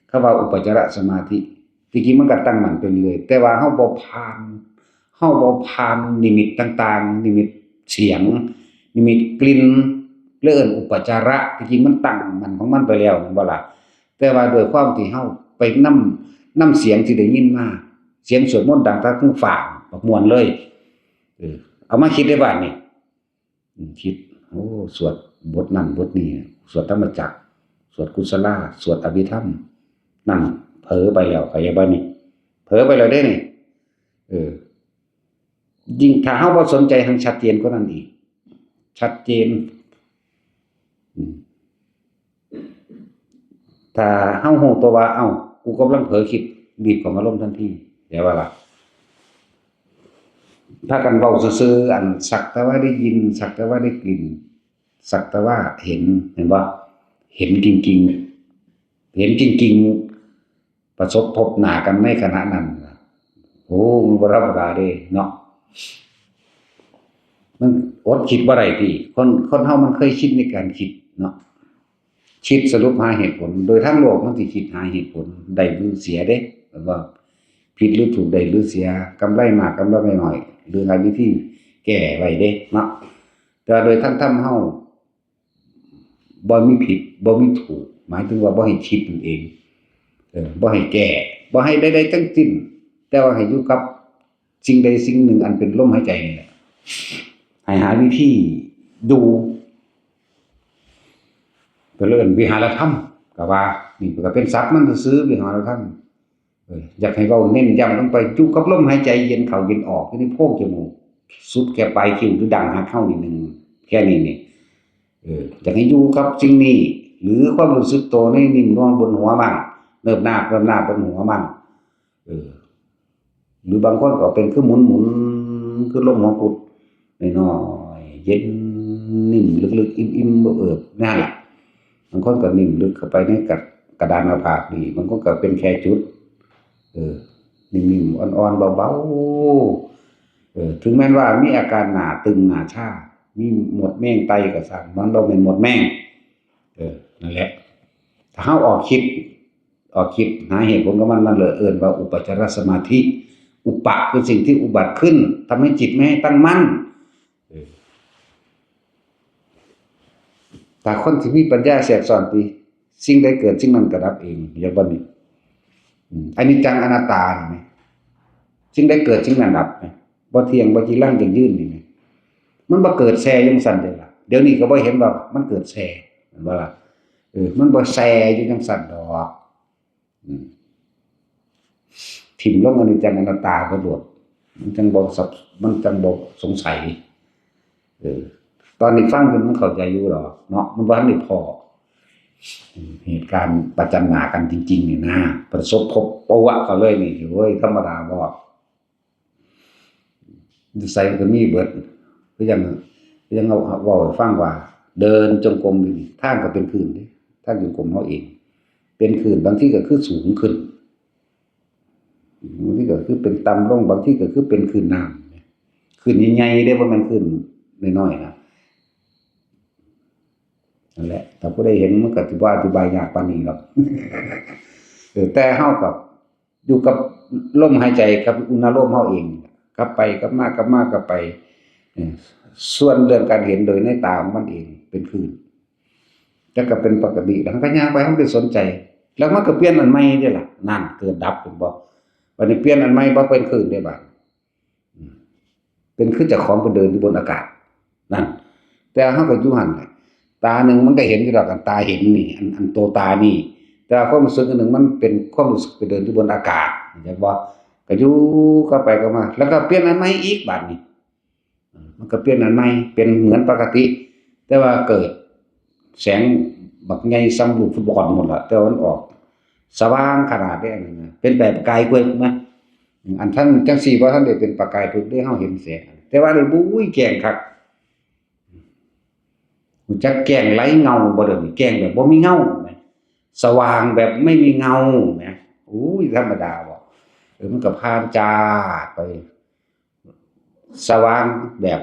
คำว่าอุปจารสมาธิจริงๆมันก็ตั้งมั่นไปเลยแต่ว่าเฮาบ่ผ่านนิมิตต่างๆนิมิตเสียงนิมิตกลิ่นเอิ้นอุปจาระจริงๆมันตั้งมั่นของมันไปแล้วแม่นบ่ล่ะแต่ว่าโดยความที่เฮาไปนำเสียงที่ได้ยินมาเสียงสวดมนต์ดังทั้งฟ้าบักม่วนเลยเอามาคิดได้บัดนี้คิดโอ้สวดบทนั้นบทนี้สวดธรรมจักรสวดกุศลาสวดอภิธรรมนั่นเผลอไปแล้วก็อย่าบัดนี้เผลอไปแล้วเด้นี่ยิ่งถ้าเฮาบ่สนใจให้ชัดเจนกว่านั้นอีกชัดเจนถ้าเฮาฮู้ตัวว่าเอ้ากูกำลังเผลอคิดรีบเข้ามาลมทันทีเดี๋ยวว่าล่ะถ้ากันเว้าซื่อๆอันสักแต่ว่าได้ยินสักแต่ว่าได้กลิ่นสักแต่ว่าเห็นบ่เห็นจริงๆเห็นจริงๆประสบพบหน้ากันในขณะนั้นโอ้มันบ่ธรรมดาเด้เนาะมันอดคิดบ่ได้พี่คนเฮามันเคยคิดในการคิดเนาะคิดสรุปหาเหตุผลโดยทั้งโลกมันสิคิดหาเหตุผลได้หรือเสียเด้ว่าผิดหรือถูกได้หรือเสียกำไรมากกำไรน้อยหรือหาวิธีแก้ไว้เด้เนาะแต่โดยทั้งธรรมเฮาบ่มีผิดบ่มีถูกหมายถึงว่าบ่ให้คิดนั่นเองบ่ให้แก้บ่ให้ใดๆทั้งสิ้นแต่ว่าให้อยู่กับสิ่งใดสิ่งหนึ่งอันเป็นลมหายใจนี่แหละให้หาวิธีดูเพิ่นเอิ้นวิหารธรรมก็ว่านี่ก็เป็นศัพท์มันซื่อๆวิหารธรรม อยากให้เราเน้นย้ำลงไปอยู่กับลมหายใจเย็นเข้าเย็นออกที่นี่โพรงจมูกสุดแค่ปลายคิ้วหรือดังหักเข้านิดนึงแค่นี้นี่อยากให้อยู่กับสิ่งนี้หรือความรู้สึกตัวนี่นิ่มนวลบนหัวมั่งเริ่มหน้าบนหัวมั่งหรือบางคนก็เป็นคือหมุนคือลมหัวกุดน้อยๆเย็นนิ่มลึกๆอิ่มๆเอิบนั่นแหละบางคนก็นิ่มลึกเข้าไปในกระดานหน้าผากนี่บางคนก็เป็นแค่จุดนิ่มๆอ่อนๆเบาๆถึงแม้ว่ามีอาการหน้าตึงหน้าชามีหมดแม่งไตก็สั่งมันบ่แม่นหมดแม่งนั่นแหละถ้าเฮาออกคิดหาเหตุผลของมันเลยเอิ้นว่าอุปจารสมาธิอุปะคือสิ่งที่อุบัติขึ้นทำให้จิตไม่ให้ตั้งมั่นแต่คนที่มีปัญญาแทรกซ้อนติสิ่งใดเกิดสิ่งนั้นก็ดับเองอย่างบัดนี้อนิจจังอนัตตาเห็นมั้ยสิ่งใดเกิดสิ่งนั้นดับบ่เที่ยงบ่จีรังจังยืนนี่แหมมันบ่เกิดแซ่จังซั่นเด้ล่ะเดี๋ยวนี้ก็บ่เห็นว่ามันเกิดแซ่แม่นบ่ล่ะมันบ่แซ่อยู่จังซั่นดอกถิ่มลงอนิจจังอนัตตาบ่โดดมันจังบ่สงสัยตอนนี้ฟังจนมันเข้าใจอยู่ดอกเนาะมันบ่ทันได้พอเหตุการณ์ประจันหน้ากันจริงๆนี่นะประสบพบปะวะเขาเลยนี่โอ้ยธรรมดาบ่ใส่ก็มีเบิดคือยังเอาเว้าให้ฟังว่าเดินจงกรมอยู่นี่ทางก็เป็นคลื่นเด้ทางจงกรมเฮาเองเป็นคลื่นบางทีก็คือสูงขึ้นบางทีก็คือเป็นต่ำลงบางทีก็คือเป็นคลื่นน้ำคลื่นใหญ่ๆเด้บ่แม่นคลื่นน้อยๆนะนั่นแหละถ้าผู้ใดเห็นมันก็สิบ่อธิบายยากปานนี้หรอกแต่เฮากับอยู่กับลมหายใจกับอุณหภูมิเฮาเองกลับไปกลับมาไปส่วนเรื่องการเห็นโดยในตามันเองเป็นคลื่นแต่ก็เป็นปกติแล้วก็ย่างไปมันไปสนใจแล้วมันก็เปลี่ยนอันใหม่เด้ล่ะนั่นเกิดดับเป็นบ่บัดนี้เปลี่ยนอันใหม่บ่เป็นคลื่นได้บาดเป็นคือเจ้าของไปเดินอยู่บนอากาศนั่นแต่เฮาก็อยู่หั่นตาหนึ่งมันก็เห็นอยู่ดอกกันตาเห็นนี่อันโตตานี่แต่ความรู้สึกอันหนึ่งมันเป็นความรู้สึกไปเดินอยู่บนอากาศเข้าใจบ่ก็อยู่ก็ไปก็มาแล้วก็เปลี่ยนอันใหม่อีกบัดนี้มันก็เปลี่ยนอันใหม่เป็นเหมือนปกติแต่ว่าเกิดแสงบักใหญ่ซ้ำลูกฟุตบอลหมดละแต่มันออกสว่างขนาดนี้เป็นแบบประกายเพิ่นมั้ยอันท่านจังซี่บ่ทันได้เป็นประกายเพิ่นได้เฮาเห็นแสงแต่ว่านี่บุ้ยแกล้งคักรู้จักแกล้งไร้เงาบ่เด้อนี่แกล้งแบบบ่มีเงาแหมสว่างแบบไม่มีเงาแหมอุ้ยธรรมดาบ่มันก็ผ่านจ้าไปสว่างแบบ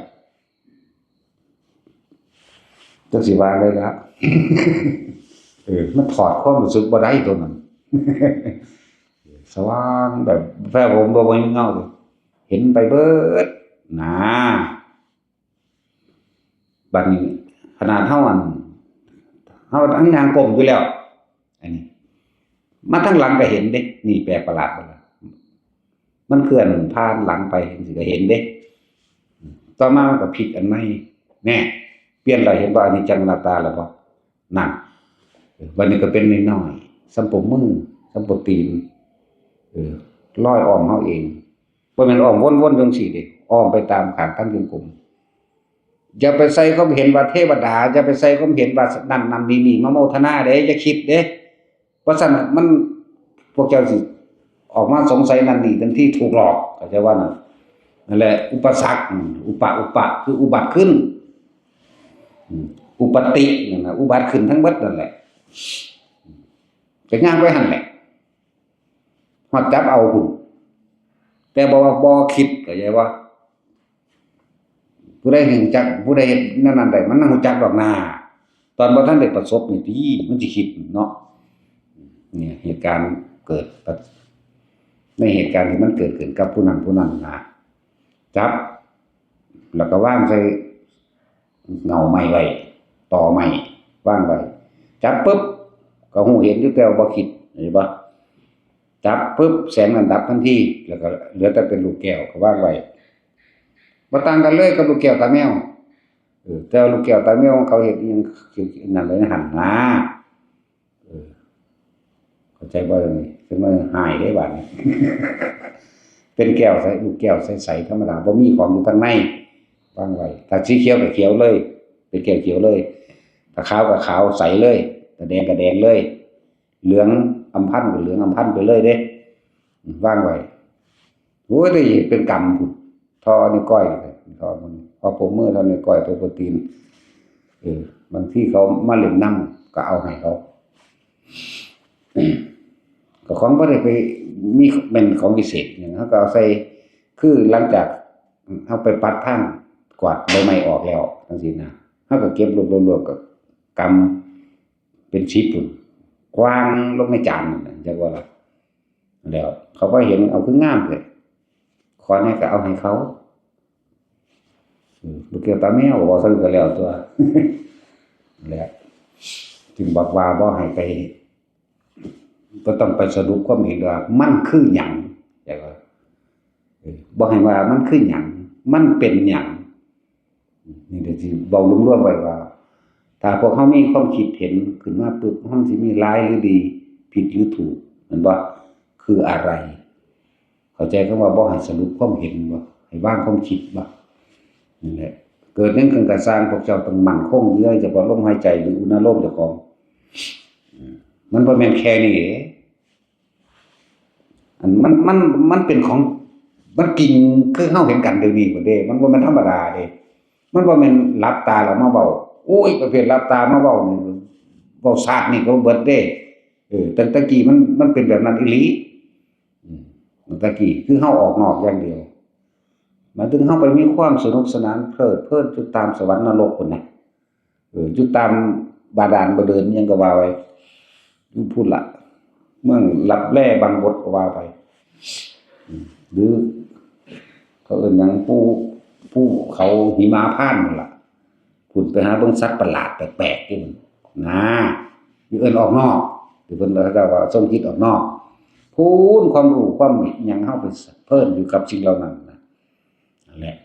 จังสิว่าได้แล้วมันถอดความรู้สึกบ่ได้ตัวนั้นสว่างแบบแฟ้ผมบ่มีเงาเลยเห็นไปเบิดนะบัดนี้ขนาดเฮาทั้งยางก้มอยู่แล้วอันนี้มาทั้งหลังก็เห็นเด้นี่แปลกประหลาดบ่ล่ะมันเคลื่อนผ่านหลังไปจังซี่ก็เห็นเด้ต่อมามันก็พลิกอันใหม่แน่เปลี่ยนแล้วเห็นบ่อนิจจังอนัตตาแล้วบ่นั่นบัดนี้ก็เป็นน้อยๆสัมปมือสัมปตีนลอยอ้อมเฮาเองบ่แม่นอ้อมวนๆจังซี่เด้อ้อมไปตามข้างทางจงกรมอย่าไปใส่ความเห็นว่าเทวดาอย่าไปใส่ความเห็นว่านั่นนี่มาโมทนาเด้อย่าคิดเด้เพราะฉะนั้นมันพวกเจ้าสิออกมาสงสัยนั่นนี่ทันทีถูกหลอกเข้าใจว่านั่นแหละอุปสรรคอุปคืออุบัติขึ้นอุปตินั่นน่ะอุบัติขึ้นทั้งเบิดนั่นแหละก็ย่างไว้หั่นแหละฮอดจับเอาพุ่นแต่บ่คิดเข้าใจว่าผู้ใดเห็นจักผู้ใดเฮ็ดนั่นได้มันรู้จักดอกนาตอนบ่ทันได้ประสบนี่ติมันสิคิดเนาะเนี่ยเหตุการณ์เกิดในเหตุการณ์ที่มันเกิดขึ้นกับผู้นั้นนะจับแล้วก็วางใส่เงาไม้ไว้ต่อไม้วางไว้จับปึ๊บก็ฮู้เห็นอยู่แต่ว่าบ่คิดเห็นบ่จับปึ๊บแสงนั้นดับทันทีแล้วก็เหลือแต่เป็นลูกแก้วก็วางไว้บ่ต่างกันเลยกับลูกแก้วตาแมวแต่ลูกแก้วตาแมวเขาเฮ็ดอีหยังนั่นเลยหั่นนะเข้า เข้าใจบ่ตรงนี้ถึงมันหายได้บาดนี้ เป็นแก้วใสลูกแก้วใสๆธรรมดาบ่มีของอยู่ข้างในวางไว้ถ้าสีเขียวก็เขียวเลยเป็นแก้วเขียวเลยถ้าขาวก็ขาวใสเลยถ้าแดงก็แดงเลยเหลืองอำพันก็เหลืองอำพันไปเลยเด้วางไว้โอ้ยได้เป็นกรรมพุ่นทอนิ้วก้อยเลยทอมันพอผมมือทอนิ้วก้อยตัวโปรตีนบางที่เขามาเล่นน้ำก็เอาให้เขาก็ของบ่ได้ไปมีเป็นของพิเศษอย่างเขาก็เอาใส่คือหลังจากเฮาไปปัดทางกวาดใบไม้ออกแล้วจังซี่นะเฮาก็เก็บรวบๆก็กำเป็นชิปพุ่นกวางลงในจานนั่นน่ะจักว่าล่ะแล้วเขาก็เห็นเอาคืองามเลยขอเนี่ยก็เอาให้เขาบ่เกี่ยวตาแมวบ่ซื้อก็แล้วตัวแล้วจึงบอกว่าบ่ให้ไปก็ต้องไปสรุปความเห็นว่ามันคือหยังแต่ว่าบ่ให้ว่ามันคือหยังมันเป็นหยังนี่เดี๋ยวสิเว้ารวมๆไว้ว่าถ้าพวกเฮามีความคิดเห็นขึ้นมาปึ๊บเฮาสิมีร้ายหรือดีผิดหรือถูกแม่นบ่คืออะไรเข้าใจคำว่าบ่ให้สรุปความเห็นบ่ให้วางความคิดบ่นั่นแหละเกิดนั้นขึ้นก็สร้างพวกเจ้าต้องมั่นคงเรื่อยเฉพาะลมหายใจหรืออุณหภูมิเจ้าของมันบ่แม่นแค่นี้อันมันเป็นของมันจริงคือเฮาเห็นกันเดี๋ยวนี้บ่เด้มันบ่แม่นธรรมดาเด้มันบ่แม่นหลับตาแล้วมาเว้าโอ้ยประเภทหลับตามาเว้านี่เว้าซาดนี่ก็เบิดเด้ตั้งแต่กี้มันเป็นแบบนั้นอีหลีตั้งแต่กี้คือเฮาออกนอกอย่างเดียวหมายถึงเฮาไปมีความสนุกสนานเพลิดเพลินจุดตามสวรรค์นรกพุ่นน่ะจุดตามบาดาลบ่เดินหยังก็ว่าไว้อยู่พุ่นล่ะเมืองลับแลบางบทก็ว่าไปหรือเขาเอิ้นหยังผู้เขาหิมาพานต์นั่นล่ะพุ่นไปหาเบิ่งสัตว์ประหลาดแปลกๆอยู่นะอยู่เอิ้นออกนอกหรือเพิ่นว่าทรงคิดออกนอกพูนความรู้ความหยังเฮาไปเพิ่นอยู่กับสิ่งเหล่านั้นนะนั่นแหละ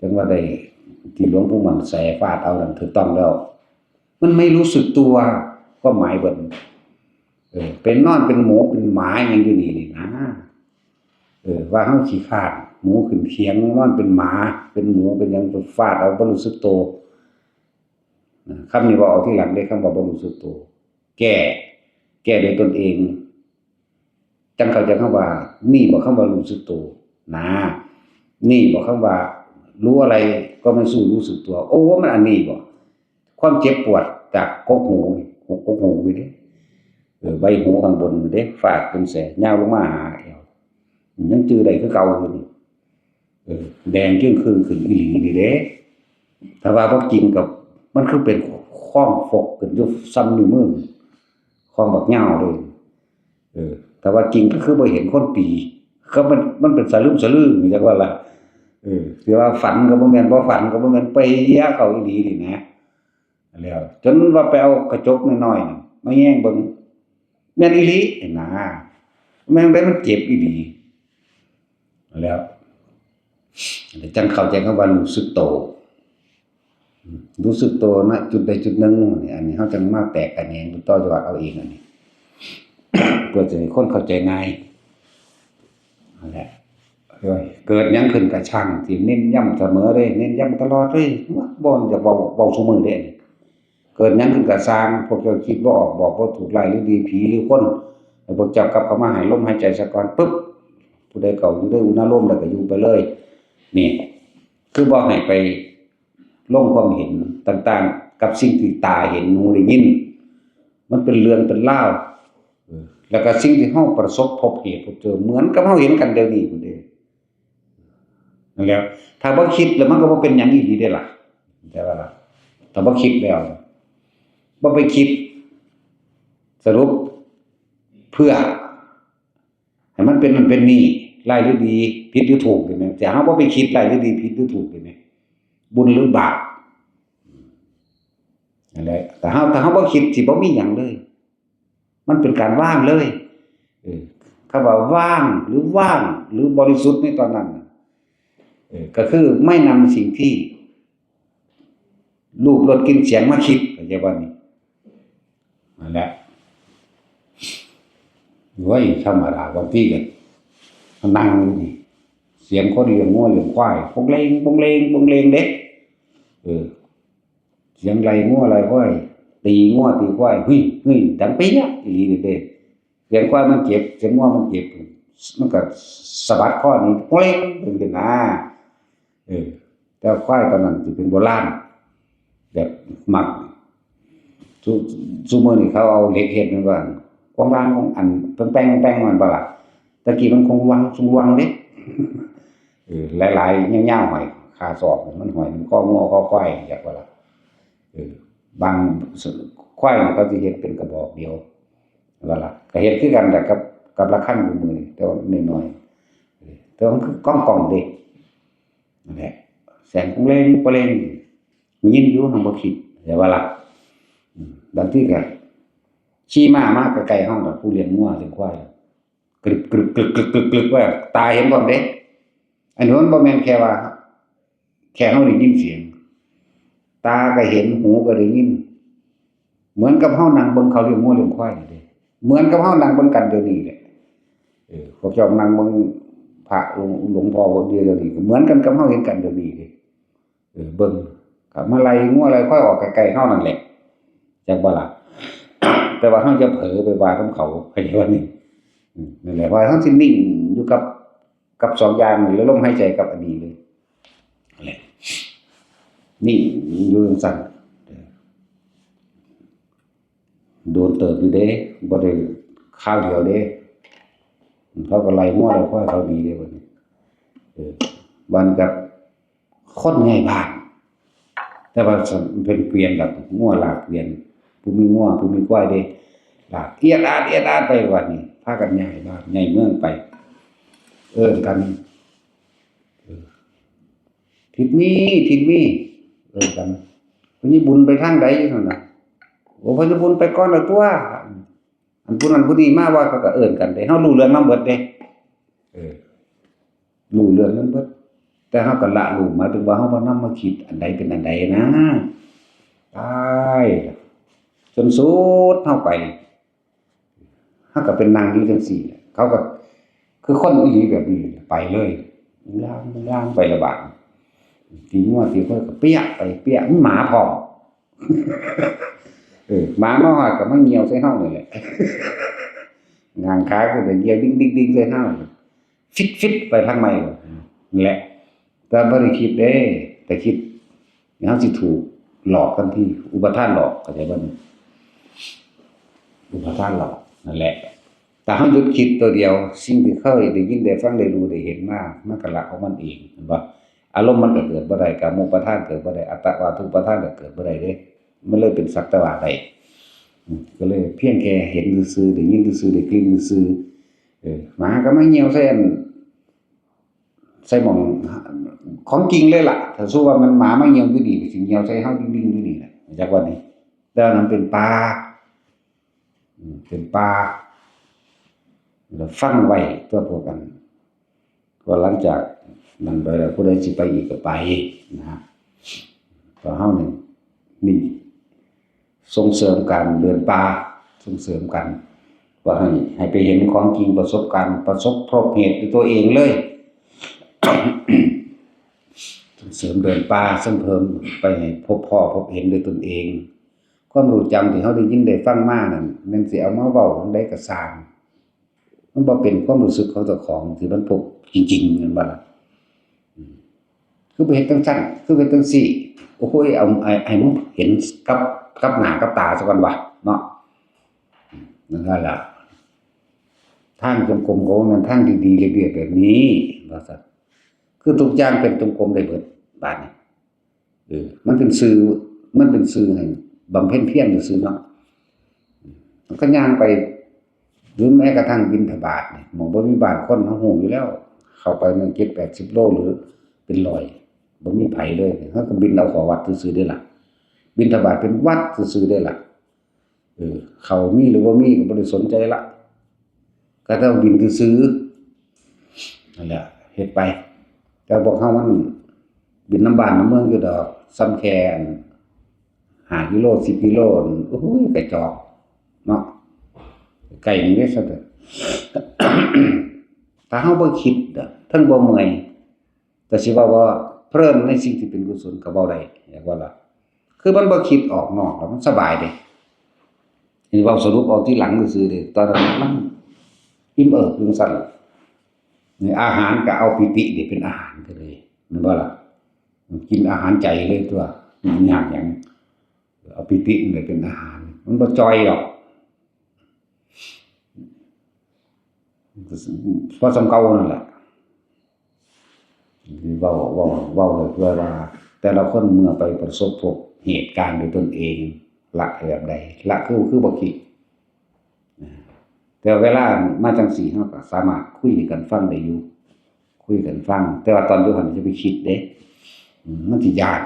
จังว่าได้ที่หลวงปู่มั่นแสฟาดเอานั่นถูกต้องแล้วมันไม่รู้สึกตัวก็หมายเบิ่นเป็นนอนเป็นหมูเป็นหมาหยังอยู่นี่นะว่าเฮาขี้คร้านหมูขึ้นเขียงนอนเป็นหมาเป็นหมูเป็นหยังไปฟาดเอาบ่รู้สึกตัวคำนี้บ่เอาที่หลังได้คำว่าบ่รู้สึกตัวแก้ด้วยตนเองจังเข้าใจคำว่านี่บ่คำว่ารู้สึกตัวนะนี่บ่คำว่ารู้อะไรก็ไม่สู้รู้สึกตัวโอ้มันอันนี้บ่ความเจ็บปวดจากกกหูนี่เด้ใบหูข้างบนเด้ฟาดเป็นแสยาวลงมาหาเอวยังจือได้คือเก่าอยู่นี่แดงจึ้งคืนขึ้นอีหลีนี่เด้ถ้าว่าบ่กินกับมันคือเป็นข้องฟกเป็นอยู่ซ้ำนิ้วมือข้องบักยาวเลยแต่ว่าจริงก็คือบ่เห็นคนตีก็มันเป็นสลึมสลือจังว่าล่ะสิว่าฝันก็บ่แม่นบ่ฝันก็บ่แม่นไปแย่เข้าอีหลีนี่นะแล้วจนว่าไปเอากระจกน้อยๆนั่นมาแย่งเบิ่งแม่นอีหลีนะแม่นมันเจ็บอีหลีแล้วจังเข้าใจคำว่ารู้สึกตัวณจุดใดจุดหนึ่งนี่อันนี้เฮาจังมาแตกกันเองต่อยอดเอาเองอันนี้ เพื่อจะให้คนเข้าใจง่ายนั่นแหละเกิดหยังขึ้นกับช่างที่เน้นย้ำเสมอเลยเน้นย้ำตลอดเลยบ่จะเว้าซุมื้อเด้เกิดหยังขึ้นกับสร้างพวกเจ้าคิดบ่ออกบอกบ่ถูกไล่หรือดีผีหรือคนให้พวกเจ้ากลับเข้ามาให้ลมหายใจซะก่อนปึ๊บผู้ใดเก่าอยู่ได้อุณหภูมิแล้วก็อยู่ไปเลยนี่คือบ่ให้ไปลงความเห็นต่างๆกับสิ่งที่ตาเห็นหูได้ยินมันเป็นเรื่องเป็นราวแล้วก็สิ่งที่เฮาประสบพบเหตุพบเจอเหมือนกับเฮาเห็นกันเดี๋ยวนี้พุ่นเด้นั่นแหละถ้าบ่คิดแล้วมันก็บ่เป็นหยังอีหลีเด้ล่ะแต่ว่าล่ะถ้าบ่คิดแล้วบ่ไปคิดสรุปเพื่อให้มันเป็นนั่นเป็นนี่ร้ายหรือดีผิดหรือถูกนี่แม่แต่เฮาบ่ไปคิดร้ายหรือดีผิดหรือถูกนี่แม่บุญหรือบาปนั่นแหละแต่ถ้าเฮาบ่คิดสิบ่มีหยังเลยมันเป็นการว่างเลยคำว่าว่างหรือบริสุทธิ์ในตอนนั้นก็คือไม่นำสิ่งที่รูปรสกลิ่นเสียงมาคิดเข้าใจบ่นี่นั่นแหละ ไว้ธรรมดาบางทีก็นั่งนี่เสียงคนเลี้ยงงัวเลี้ยงควายปงเลงปงเลงปงเลงเด็กเสียงไรงัวไรควายตีงัวตีควายเฮ้ยเฮ้ยดังปี๊ยะอีหลีเด้เสียงควายมันเจ็บเสียงงัวมันเจ็บมันก็สะบัดข้อนี้ปงเลงเป็นนะแต่ควายตอนนั้นสิเป็นโบราณแบบหมักซุมื้อนี้เขาเอาเหล็กเฮ็ดนั่นว่ากวางล่างของอันแป้งมันบ่ล่ะตะกี้มันคงวังซุวังเด้หลายๆยาวๆหอยขาศอกมันหอยมันข้องัวข้อควายอยากว่าล่ะบางควายนี่เขาสิเฮ็ดเป็นกระบอกเดียวว่าล่ะก็เฮ็ดคือกันแต่กับละคันอยู่มื้อนี้แต่ว่าน้อยๆแต่มันคือก้องๆเด้นั่นแหละแสงปงเลงปะเลงมียินอยู่นำบ่คิดแต่ว่าล่ะบางทีก็ขี่ม้ามาใกล้ๆห้องกับผู้เลี้ยงงัวเลี้ยงควายกรึบๆๆๆๆว่าตาเห็นพร้อมเด้อันนี้มันบ่แม่นแค่ว่าแค่เฮาได้ยินเสียงตาก็เห็นหูก็ได้ยินเหมือนกับเฮานั่งเบิ่งเขาเลี้ยงงัวเลี้ยงควายนี่เด้เหมือนกับเฮานั่งเบิ่งกันเดี๋ยวนี้แหละพวกเจ้านั่งเบิ่งพระหลวงพ่อเดี๋ยวนี้ก็เหมือนกันกับเฮาเห็นกันเดี๋ยวนี้เด้เบิ่งก็มาไล่งัวไล่ควายออกไกลๆเฮานั่นแหละจักบ่ล่ะแต่ว่าเฮาจะเผลอไปว่านํเขาเข้าใจว่านี่นั่นแหละว่าเฮาสินิ่งอยู่กับ2อย่างนี่แล้วลมหายใจกับอันนี้เลยนั่นแหละนิ่งอยู่จังซั่นโดนเติบอยู่เด้บ่ได้คราวเดียวเด้เขาก็ไล่งัวไล่ควายเขาดีเด้บัดนี้บัดกับคนใหญ่บ้านแต่ว่าเป็นเกวียนแบบงัวลากเกวียนผู้มีงัวผู้มีควายเด้ลากเอียดอาดไปวันนี้พากันย้ายบ้านย้ายเมืองไปกันทิศนี้กันพญบุญไปทางใดอยู่นั่นน่ะโอ้พญบุญไปก่อนแล้วตัวอันผู้นั้นผู้นี้มาว่าเขาก็กันได้เฮารู้เรื่องนำเบิดเด้รู้เรื่องนำเบิดแต่เฮาก็ละรู้มาถึงว่าเฮาบ่นำมาคิดอันใดเป็นอันใดนะตายจนสุดเฮาไปเฮาก็เป็นนางอยู่จังซี่เขาก็คือคนอีหลีแบบนี้ไปเลยล่างไประบาดตีงัวตีควายก็เปี้ยไปเปี้ยหมาพร้อมหมามาฮอดก็มาเหี่ยวใส่เฮานี่แหละงางขาก็ได้เหยียบดิ้งๆใส่เฮาฟิตไปทางใหม่นี่แหละแต่บ่ได้คิดเด้แต่คิดเฮาสิถูกหลอกทันทีอุปทานหลอกเข้าใจบ่อุปทานหลอกนั่นแหละแต่เฮาหยุดคิดตัวเดียวสิ่งที่เคยได้ยินได้ฟังได้รู้ได้เห็นมามันก็ละของมันเองเห็นบ่อารมณ์มันก็เกิดบ่ได้กามอุปทานเกิดบ่ได้อัตตวาทุปทานก็เกิดบ่ได้เด้มันเลยเป็นสักแต่ว่าได้ก็เลยเพียงแค่เห็นซื่อๆได้ยินซื่อๆได้กลิ่นซื่อหมาก็มาเหี่ยวใส่หม่องของจริงเลยล่ะถ้าสู้ว่ามันหมามาเหี่ยวอยู่นี่สิเหี่ยวใส่เฮาดิ้งๆอยู่นี่แหละจักว่านี่แต่นั้นเป็นป่าแล้วฟังไว้ตัวพวกกันก็หลังจากนั้นไปแล้วผู้ใดสิไปอีกก็ไปนะฮะก็เฮานี่ส่งเสริมการเดินป่าส่งเสริมกันว่าให้ไปเห็นของจริงประสบการณ์ประสบพบเหตุด้วยตัวเองเลย ส่งเสริมเดินป่าส่งเพิ่มไปให้พบเห็นด้วยตนเองความรู้จำที่เฮาได้ยินได้ฟังมานั่นแม่นสิเอามาเว้าจั่งใดก็สร้างมันบ่เป็นความรู้สึกของเจ้าของที่มันพบจริงๆแม่นบ่ล่ะคือไปเฮ็ดจังซั่นคือเฮ็ดจังซี่โอ้โหเอาให้มันเห็นกับหน้ากับตาซะก่อนวะเนาะนั่นล่ะทางจงกรมของมันทางดีๆเรียบๆแบบนี้ว่าซั่นคือทุกอย่างเป็นจงกรมได้เบิดบาดนี้มันเป็นสื่อให้บำเพ็ญเพียรซื่อๆเนาะมันก็ย่างไปหรือแม้กระทั่งบิณฑบาตนี่หม้องบ่มีบ้านคนเฮาฮู้อยู่แล้วเข้าไปมัน70-80 โลหรือเป็น100บ่มีไผเลยเฮาก็บิณเอาเข้าวัดซื่อๆได้ล่ะบิณฑบาตเป็นวัดซื่อๆได้ล่ะเขามีหรือบ่มีก็บ่ได้สนใจละก็ต้องบิณซื่อๆนั่นแหละเฮ็ดไปแต่พวกเฮามันบิณน้ำบ้านน้ำเมืองอยู่ดอกซ้ำแค่5 กิโล10 กิโลโอ้โหกระจอกเนาะไกลนี่เด้ซะเด้อ ถ้าเฮาบ่คิดทั้งบ่เมื่อยแต่สิว่าเพลินในสิ่งที่เป็นกุศลก็บ่ได้อยากว่าล่ะคือมันบ่คิดออกนอกแล้วมันสบายเด้นี่เว้าสรุปเอาที่หลังซื่อๆเด้ตอนนั้นมันอิ่มเอิบจังซั่นนี่อาหารก็เอาปิตินี่เป็นอาหารก็เลยแม่นบ่ล่ะกินอาหารใจเลยตัวยากหยังเอาปิตินี่เป็นอาหารมันบ่จ่อยดอกเพราะสำเก่านั่นแหละเว้าเพื่อว่าแต่ละคนเมื่อไปประสบพบเหตุการณ์ด้วยตนเองละแบบใดละคือบ่คิดแต่เวลามาจังซี่เฮาก็สามารถคุยกันฟังได้อยู่คุยกันฟังแต่ว่าตอนอยู่หั่นจะไปคิดเด้มันสิยาก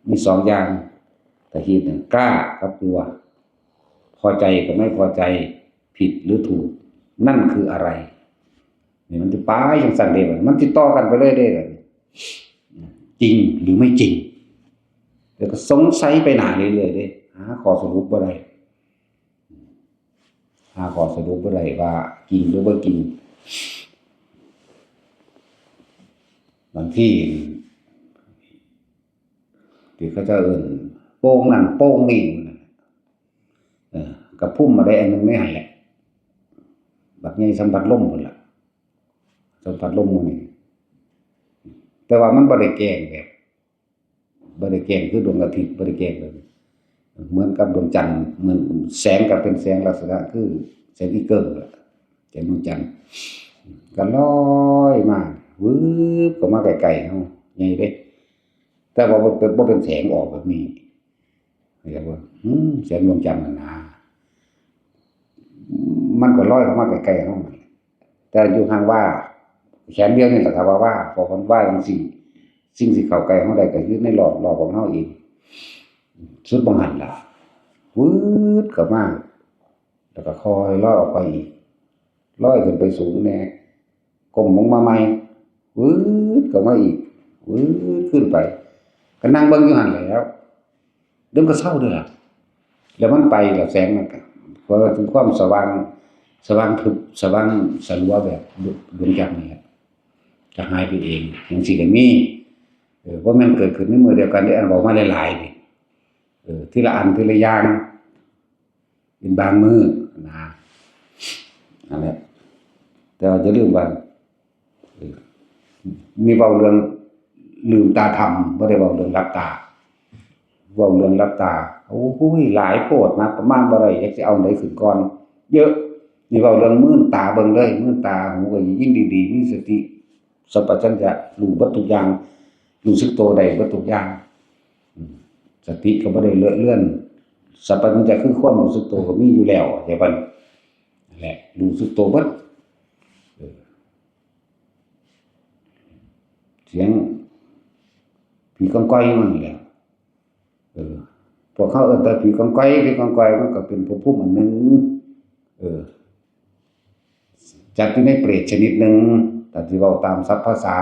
มี2อย่างแต่คิดนึงกล้ากับกลัวพอใจกับไม่พอใจผิดหรือถูกนั่นคืออะไรนี่มันสิไปจังซั่นเด้มันติดต่อกันไปเลยเด้จริงหรือไม่จริงเดี๋ยวก็สงสัยไปหน้าเรื่อยๆเด้หาข้อสรุปบ่ได้ว่าจริงหรือบ่จริงบางทีที่เขาจะเอิ้นโป่งนั่นโป่งนี่ก็พุ่มมาได้อันนึงในหั่นแหละบักใหญ่สัมผัสลมพุ่นล่ะสัมผัสลมมื้อนี้แต่ว่ามันบ่ได้แกล้งแบบบ่ได้แกล้งคือดวงอาทิตย์บ่ได้แกล้งเลยเหมือนกับดวงจันทร์เหมือนแสงก็เป็นแสงลักษณะคือแสงอีเกิลล่ะแสงดวงจันทร์ก็ลอยมาวืบเข้ามาใกล้ๆเฮาใหญ่เด้แต่ว่าบ่เป็นแสงออกแบบนี้เรียกว่าแสงดวงจันทร์นั่นนะมันก็ลอยเข้ามาใกล้ๆเฮาแต่อยู่ห่างว่าแขนเดียวนี่แหละถ้าว่าพอมันว่าจังซี่สิ่งที่เข้าใกล้เฮาได้ก็คือในรอบของเฮาเองสุดบ่หันล่ะวืดเข้ามาแล้วก็ค่อยลอยออกไปอีกลอยขึ้นไปสูงแน่ก้มลงมาใหม่วืดเข้ามาอีกวืดขึ้นไปก็นั่งเบิ่งอยู่หั่นแหล้วเดี๋ยวก็เซาเด้อล่ะแล้วมันไปแล้วแสงมันก็พอถึงความสว่างทึบสว่างสลัวแบบดวงจันทร์นี่แหละจะหายไปเองจังซี่ก็มีบ่แม่นเกิดขึ้นในมื้อเดียวกันได้อันบอกมาหลายๆนี่ทีละอันทีละอย่างเป็นบางมื้อนะนั่นแหละแต่ว่าอย่าลืมว่ามีเว้าเรื่องลืมตาทำบ่ได้เว้าเรื่องหลับตาเว้าเรื่องหลับตาโอ้โฮหลายโพดนะประมาณบ่ได้จักสิเอาอันใดขึ้นก่อนเยอะนี่เว้าเรื่องมื่นตาเบิ่งเลยมื่นตาหูก็ยิ่งดีๆมีสติสัมปชัญญะรู้เบิดทุกอย่างรู้สึกตัวได้เบิดทุกอย่างสติก็บ่ได้เลอะเลือนสัมปชัญญะคือความรู้สึกตัวก็มีอยู่แล้วแต่ว่านั่นแหละรู้สึกตัวเบิดเสียงผีกองก้อยมันนี่แหละพวกเขาเอิ้นแต่ผีกองก้อยมันก็เป็นภูมิอันนึงจัดอยู่ในเปรตชนิดหนึ่งแต่ที่เว้าตามศัพท์ภาษา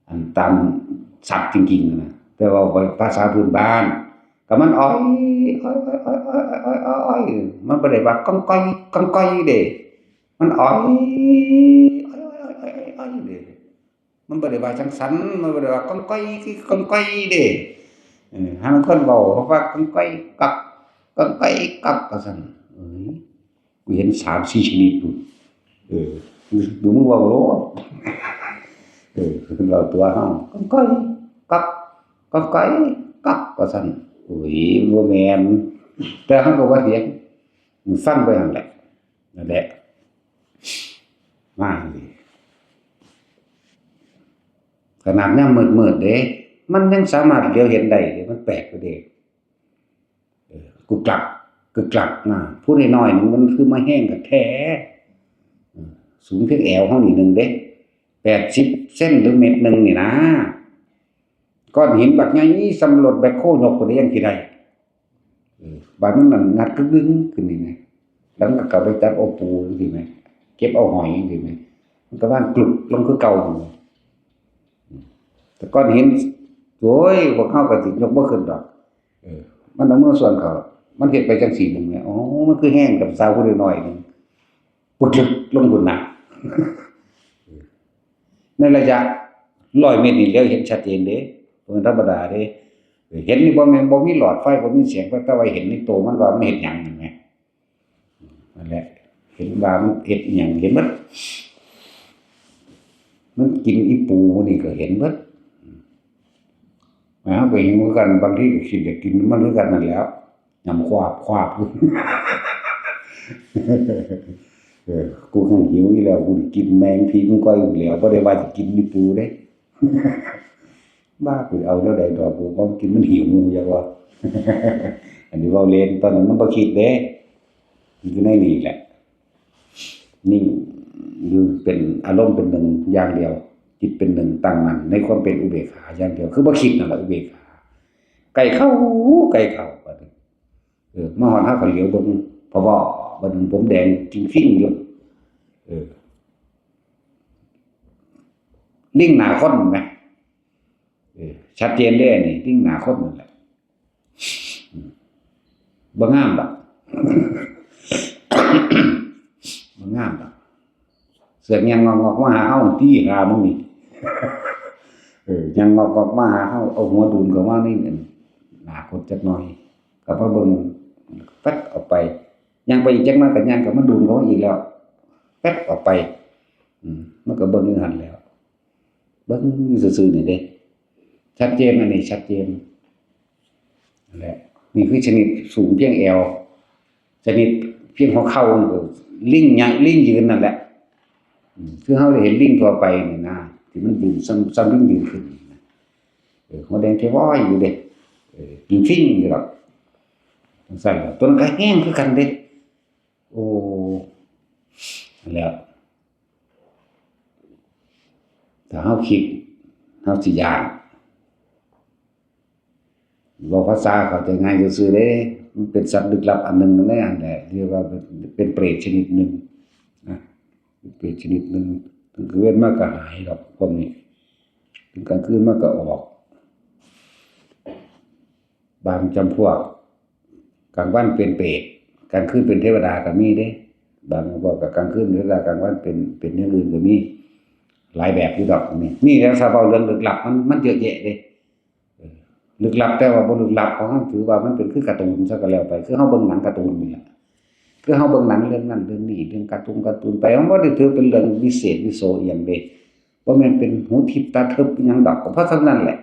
อันตามศัพท์จริงๆนะแต่ว่าภาษาพื้นบ้านก็มันอ้อยมันบ่ได้ว่าก้องก้อยเด้มันอ้อยเด้มันบ่ได้ว่าจังซั้นมันบ่ได้ว่าก้องก้อยคือก้องก้อยเด้หาลางคนเว้าว่าก้องก้อยกักก้องก้อยกักว่าซั่นกูเห็น3-4ชนิดพุ่นดูมึงเว้าโลดเราตัวเฮาก้องก้อยกักก้องก้อยกักว่าซั่นโอ้ยบ่แม่นแต่เฮาก็ว่าเถียงฟังไปหั่นแหละนั่นแหละมาสิขนาดยามมืดๆเด้มันยังสามารถเหลียวเห็นได้เด้มันแปลกอยู่เด้กุกลักนะผู้น้อยๆนึงมันคือมาแห้งกับแท้สูงเพียงแอวเฮานี่นึงเด้80เซนหรือเมตรนึงนี่นะก้อนหินบักใหญ่สำรถแบคโฮยกบ่ได้ยังสิได้บาดมันนั่นงัดกึกดึงขึ้นนี่แหมแล้วมันก็เข้าไปจับเอาปูจังซี่แหมเก็บเอาหอยจังซี่แหมมันก็ว่างกลุบลงคือเก่าแต่ก้อนหินโอ้ยพวกเฮาก็สิยกบ่ขึ้นดอกมันเอามือส่วนเขามันเฮ็ดไปจังซี่นึงแหมอ๋อมันคือแห้งกับสาวผู้น้อยนึง ปึ๊กลงพุ่นน่ะในระยะ100 เมตรนี่แล้วเห็นชัดเจนเด้บ่ธรรมดาเด้เห็นนี่บ่แม่นบ่มีหลอดไฟบ่มีเสียงแต่ว่าเห็นในโตมันว่ามันเฮ็ดหยังนั่นแหมนั่นแหละเห็นว่ามันเฮ็ดหยังเห็นเบิดมันกินอีปูนี่ก็เห็นเบิดเฮาก็เห็นเหมือนกันบางทีก็คิดอยากกินมันคือกันนั่นแหล้วยำควาบกูคงหิวอีแล้วกูกินแมงผีกูก้อยอยู่แล้วบ่ได้ว่าจะกินอีปูเด้บ้ากูเอาแล้วใดดอกกูบ่กินมันหิวจังว่าอันนี้เว้าเล่นตอนนั้นมันบ่คิดเด้มันอยู่ในนี่แหละนิ่งอยู่เป็นอารมณ์เป็นหนึ่งอย่างเดียวจิตเป็นหนึ่งตั้งมั่นในความเป็นอุเบกขาอย่างเดียวคือบ่คิดนั่นแหละอุเบกขาไก่เข้าบัดนี้มาฮอดเฮาก็เหลียวเบิ่งเพราะว่าบัดนี้ผมแดงจริงฟิ้งอยู่ลิงหน้าคนแม่ชัดเจนเด้นี่ลิงหน้าคนนั่นแหละบ่งามดอก บ่งามดอกเสือกยังงอกมาหาเฮาที่หามึงนี่ยังงอกมาหาเฮาเอาหัวดูนเข้ามานี่หน้าคนจักหน่อยก็มาเบิ่งฟัดออกไปยังไปอีกจักหน่อยก็ยังก็มาดูนเขาอีกแล้วฟัดออกไปมันก็เบิ่งอยู่หั่นแล้วเบิ่งซื่อๆนี่เด้ชัดเจนอันนี้ชัดเจนนั่นแหละนี่คือชนิดสูงเพียงเอวชนิดเพียงหัวเข่าลิงยืนนั่นแหละคือเฮาได้เห็นลิงทั่วไปนี่นะที่มันยืนซ้ำลิงยืนขึ้นหัวแดงเทว้อยอยู่เด้ยิงฟิ้งอยู่ดอกจังซั่นล่ะตัวนั้นก็แห้งคือกันเด้โอ้นั่นแหละถ้าเฮาคิดเฮาสิย้านบ่ภาษาเข้าใจง่ายซื่อๆเด้มันเป็นสัตว์ลึกลับอันหนึ่งนั่นแหละเรียกว่าเป็นเปรตชนิดหนึ่งนะเป็นเปรตชนิดหนึ่งกลางคืนมาก็หายดอกพวกนี้กลางคืนมาก็ออกบางจำพวกกลางวันเป็นเปรตกลางคืนเป็นเทวดาก็มีเด้บางพวกก็กลางคืนเทวดากลางวันเป็นอย่างอื่นก็มีหลายแบบอยู่ดอกนี่แล้วถ้าเว้าเรื่องลึกลับมันเยอะแยะเด้ลึกลับแต่ว่าบ่ลึกลับเพราะเฮาถือว่ามันเป็นคือการ์ตูนซะก็แล้วไปคือเฮาเบิ่งหนังการ์ตูนนี่แหละคือเฮาเบิ่งหนังเรื่องนั้นเรื่องนี้เรื่องการ์ตูนไปมันบ่ได้ถือเป็นเรื่องวิเศษวิโสอีหยังเด้บ่แม่นเป็นหูทิพย์ตาทิพย์หยังดอกก็เพราะฉะนั้นแหละ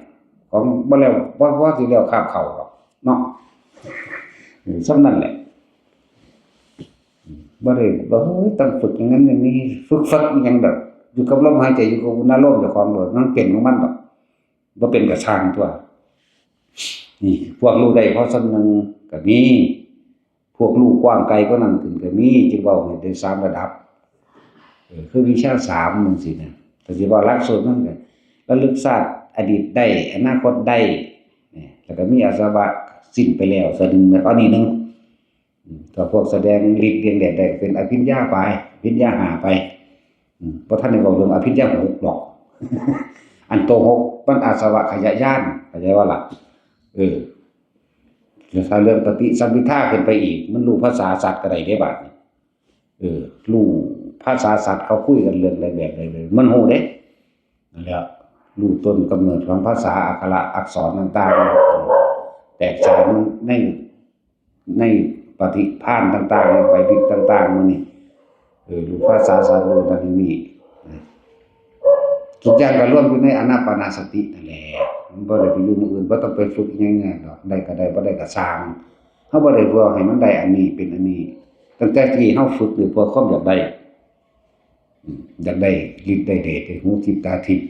ของบ่แล้วบ่สิแล้วคาบเข้าดอกเนาะส่ำนั้นแหละบ่ได้ว่าเฮ้ยต้องฝึกอย่างนั้นอย่างนี้ฝึกอิหยังดอกอยู่กับลมหายใจอยู่กับอุณหภูมิเจ้าของโดดมันเป็นของมันดอกบ่เป็นก็ช่างตั่วนี่พวกรู้ได้เพราะส่วนหนึ่งก็มีพวกรู้กว้างไกลก็นั่นขึ้นก็มีจึงเว้าให้ได้3ระดับคือวิชา3จังซี่นะก็สิว่าหลักสูตรมันก็ระลึกชาติอดีตได้อนาคตได้แล้วก็มีอาสวะสิ้นไปแล้วส่วนนึงอันนี้นึงก็พวกแสดงฤทธิ์เรียงแดดได้เป็นอภิญญาไปอภิญญา5ไปบ่ทันได้เว้าเรื่องอภิญญา6หรอกอันโต6มันอาสวะขยะญาณเข้าใจว่าล่ะถ้าเรื่องปฏิสัมภิทาขึ้นไปอีกมันรู้ภาษาสัตว์ก็ได้เด้บาดนี้รู้ภาษาสัตว์เขาคุยกันเรื่องอะไรแบบใดเลยมันฮู้เด้นั่นแหละรู้ต้นกำเนิดของภาษาอักขระอักษรต่างๆแตกฉานในปฏิภาณต่างๆไวบิดต่างๆมื้อนี้รู้ภาษาสัตว์รู้นั่นนี่ทุกอย่างก็รวมอยู่ในอานาปานสตินั่นแหละมันบ่ได้ไปอยู่มื้ออื่นบ่ต้องไปฝึกง่ายๆดอกได้ก็ได้บ่ได้ก็สร้างเฮาบ่ได้เพื่อให้มันได้อันนี้เป็นอันนี้ตั้งแต่ที่เฮาฝึกนี่เพื่อความอยากได้ฤทธิ์ได้เดชได้หูทิพย์ตาทิพย์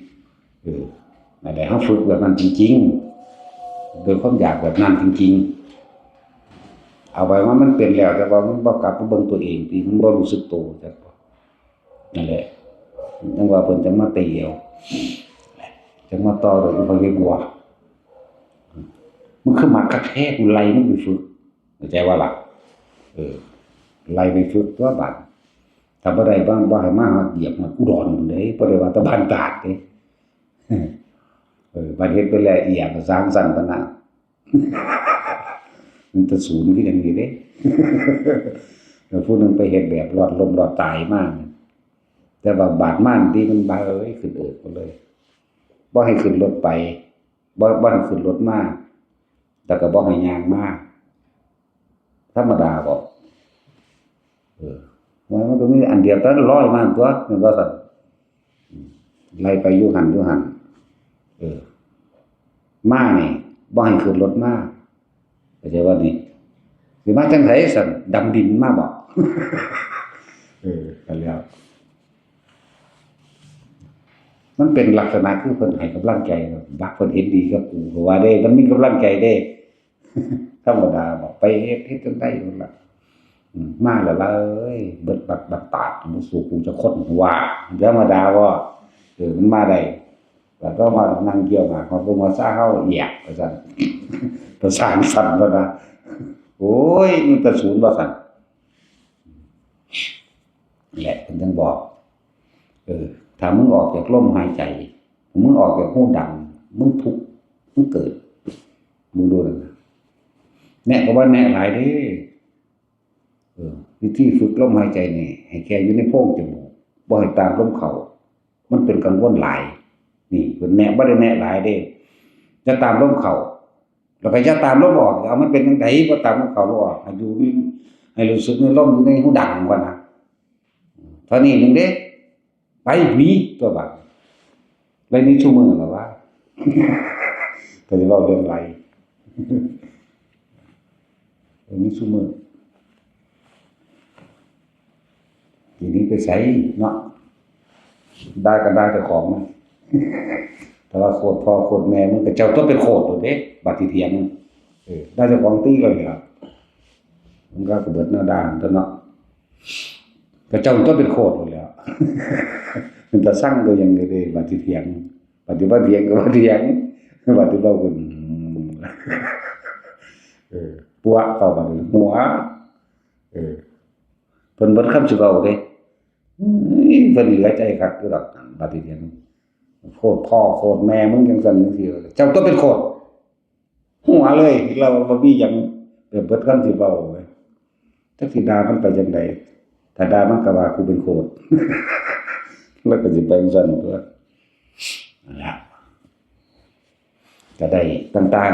นั่นแหละเฮาฝึกแบบนั้นจริงๆโดยความอยากแบบนั้นจริงๆเอาไว้ว่ามันเป็นแล้วแต่ว่ามันบ่กลับมาเบิ่งตัวเองที่มันบ่รู้สึกโตจักนั่นแหละจังว่าเพิ่นจะมาตีเอาจังมาต่อโดยอุปนิบัวมันคือมักกระแทกไล่มันไปฝึกเข้าใจว่าล่ะไล่ไปฝึกตัวบัดถ้าบ่ได้บ้างบ่ให้มาเหยียบมาอุดรพุ่นเด้บ่ได้ว่าตะบ้านตาดเด้บัดเฮ็ดไปแล้วอีหยังก็สร้างสรรค์ปานนั้นมันจะศูนย์คือจังนี้เด้ ผู้หนึงไปเฮ็ดแบบรอดลมรอดตายมากแต่ว่าบาดม่านที่มันบาขึ้นเอิกหมดเลยบ่ให้ขึ้นรถไปบ่ให้ขึ้นรถมาแต่ก็บ่ให้ย่างมาธรรมดาบ่มันก็มีอันเดียวแต่100มันตัวแม่นบ่ซั่นไล่ไปอยู่หั่นมานี่บ่ให้ขึ้นรถมาเข้าใจว่านี่สิมาจังไสซั่นดำดินมาบ่กันแล้วมันเป็นลักษณะคือเพิ่นให้กำลังใจบักเพิ่นเห็นดีกับกูเพราะว่าเด้มันมีกำลังใจเด้ธรรมดาบ่ไปเฮ็ดจนได้พุ่นล่ะมาแล้วล่ะเอ้ยเบิดบัดตาดมันสู่กูจะคนว่าธรรมดาบ่มันมาได้แล้วก็มานั่งเกี่ยวหมากของมาซ่าเฮาแยกว่าซั่นประสานสั่นบ่นะโอ้ยมันแต่ศูนย์บ่ซั่นแหละเพิ่นจังบอกถ้ามึงออกจากลมหายใจมึงออกจากหูดังมึงทุกข์มึงเกิดมึงดูนั่นแน่ก็ว่าแน่หลายเด้วิธีฝึกลมหายใจนี่ให้แค่อยู่ในโพรงจมูกบ่ให้ตามลมเข้ามันเป็นกังวลหลายนี่เพิ่นแน่บ่ได้แน่หลายเด้จะตามลมเข้าแล้วก็จะตามลมออกเอามันเป็นจังไดบ่ตามลมเข้าลมออกให้อยู่นี่ให้รู้สึกในลมอยู่ในหูดังก่อนนะเท่านี้นึงเด้ไปหนีตัวบัดไรนี้ชั่วโมงล่ะว่าก็สิเว้าเรื่องไรอันนี้ชั่วโมงทีนี้ไปใส่เนาะได้ก็ได้แต่ของนะแต่ว่าโคตรพ่อโคตรแม่มันก็เจ้าต้องเป็นโคตรเด้บัดที่เถียงได้แต่ของตีเลยครับมันก็เบิดหน้าด้านตัวเนาะก็เจ้าต้องเป็นโคตรหมดแล้วมันจะสร้างก็ยังไงเด้บัดที่เถียงปัจจุบันเถียงก็ว่าเถียงบัดที่เว้ากันปัวเข้าบัดหัวเพิ่นเบิดคำสิเว้าเด้เพิ่นเหลือใจคักคือดอกบัดที่เถียงโคตรพ่อโคตรแม่มึงจังซั่นจังซี่เจ้าต้องเป็นโคตรหัวเลยเราบ่มีหยังเบิดคำสิเว้าเว้ยจักสิด่ามันไปจังได๋ถ้าด่ามันก็ว่ากูเป็นโคตรแล้วก็สิไปจังซั่นตัวนั่นล่ะก็ได้ต่าง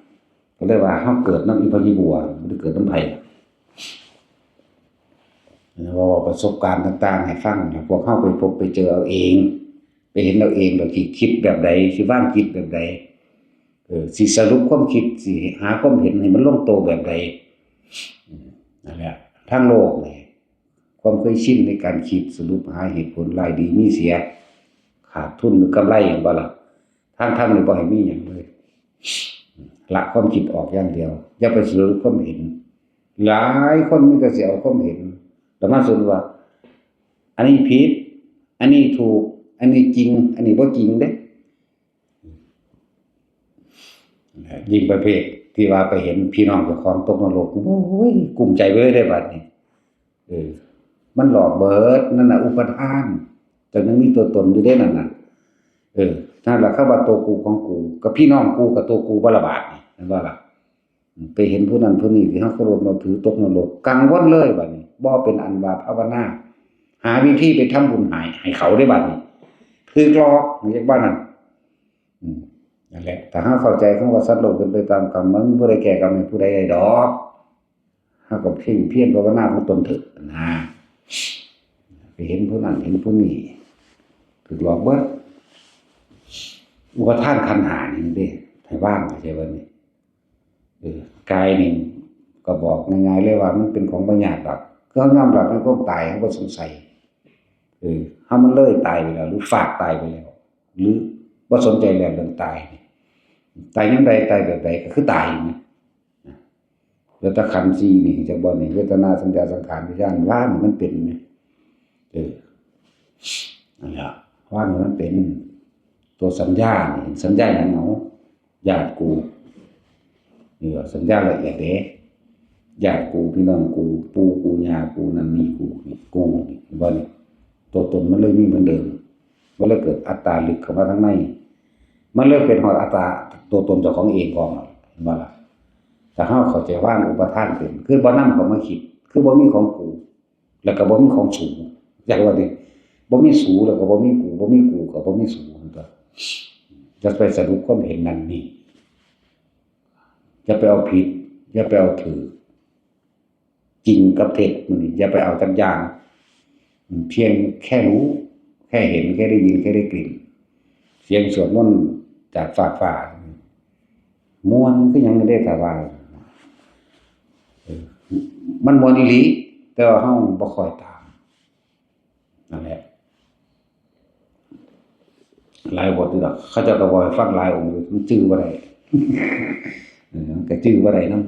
ๆก็เลยว่าเฮาเกิดนำอีพญิบัวบ่ได้เกิดนำไผแล้วว่าประสบการณ์ต่างๆให้ฟังแล้วพวกเฮาไปพบไปเจอเอาเองไปเห็นเอาเองแล้วสิคิดแบบใดสิวางจิตแบบใดสิสรุปความคิดสิหาความเห็นให้มันลงตัวแบบใดนั่นแหละทางโลกนี่ความเคยชินในการคิดสรุปหาเหตุผลรายดีมีเสียขาดทุนหรือกำไรอย่างบ่ล่ะทางธรรมนี่บ่ให้มีหยังเลยละความคิดออกอย่างเดียวอย่าไปสรุปความเห็นหลายคนมีแต่สิเอาความเห็นแล้วมาสรุปว่าอันนี้ผิดอันนี้ถูกอันนี้จริงอันนี้บ่จริงเด้ยิ่งประเภทที่ว่าไปเห็นพี่น้องเจ้าของตกนรกโอ้ยกุ้มใจไปเลยได้บัดนี้มันหลอกเบิดนั่นน่ะอุปทานแต่ยังมีตัวตนอยู่ได้นั่นน่ะนั่นล่ะเขาว่าตัวกูของกูกับพี่น้องกูกับตัวกูบ่ละบาดนี่นั่นว่าล่ะไปเห็นผู้นั้นผู้นี้ที่เฮาเคารพนับถือตกนรกกังวลเลยบัดนี้บ่เป็นอันว่าภาวนาหาวิธีไปทำบุญให้เขาได้บัดนี้คือหลอกเรียกว่านั่นนั่นแหละถ้าเฮาเข้าใจคำว่าสัตว์โลกเป็นไปตามกรรมมันบ่ได้แก้กรรมให้ผู้ใดได้ดอกเฮาก็เพียรภาวนาของตนเถิดนะไปเห็นผู้นั้นเห็นผู้นี้ถูกหลอกเบิดอุปทานขันธ์5นี่เด้ให้ว่างเข้าใจบ่นี่กายนี่ก็บอกง่ายๆเลยว่ามันเป็นของบ่ยากดอกคือเฮายอมรับในความตายเฮาบ่สงสัยเฮามันเลยตายไปแล้วหรือฝากตายไปแล้วหรือบ่สนใจแล้วเรื่องตายนี่ตายยามใดตายแบบใดก็คือตายนะแล้วถ้าขันธ์4นี่จักบ่นี่เวทนาสัญญาสังขารวิญญาณว่างมันเป็นนี่นั่นล่ะว่างมันเป็นตัวสัญญานี่สัญญาหยังเนาะญาติกูนี่ว่าสัญญาละเอียดเด้ญาติกูพี่น้องกูปู่กูย่ากูนั่นนี่กูนี่กูนี่บ่นี่ตัวตนมันเลยมีเหมือนเดิมมันเลยเกิดอัตตาลึกเข้ามาข้างในมันเลยเป็นฮอดอัตตาตัวตนเจ้าของเองของเห็นบ่ล่ะถ้าเฮาเข้าใจว่างอุปทานเป็นคือบ่นำเข้ามาคิดคือบ่มีของกู แล้วก็บ่มีของสูงอย่างว่าดิบ่มีสูแล้วก็บ่มีกูบ่มีกูก็บ่มีสูก็จะไปสรุปความเห็นนั่นนี่อย่าไปเอาผิดอย่าไปเอาถือจริงกับเท็จมันอย่าไปเอาจักอย่างเพียงแค่รู้แค่เห็นแค่ได้ยินแค่ได้กลิ่นเสียงสวดมนต์จากฝากฝ่าม่วนคือยังไม่ได้แต่ว่ามันม่วนอีหลีแต่ว่าเฮาบ่ค่อยตามนั่นแหละหลายบทนี่ดอกเขาเจ้าก็บ่ให้ฟังหลายองค์อยู่มันจื้อบ่ได้ก็จื้อบ่ได้นำ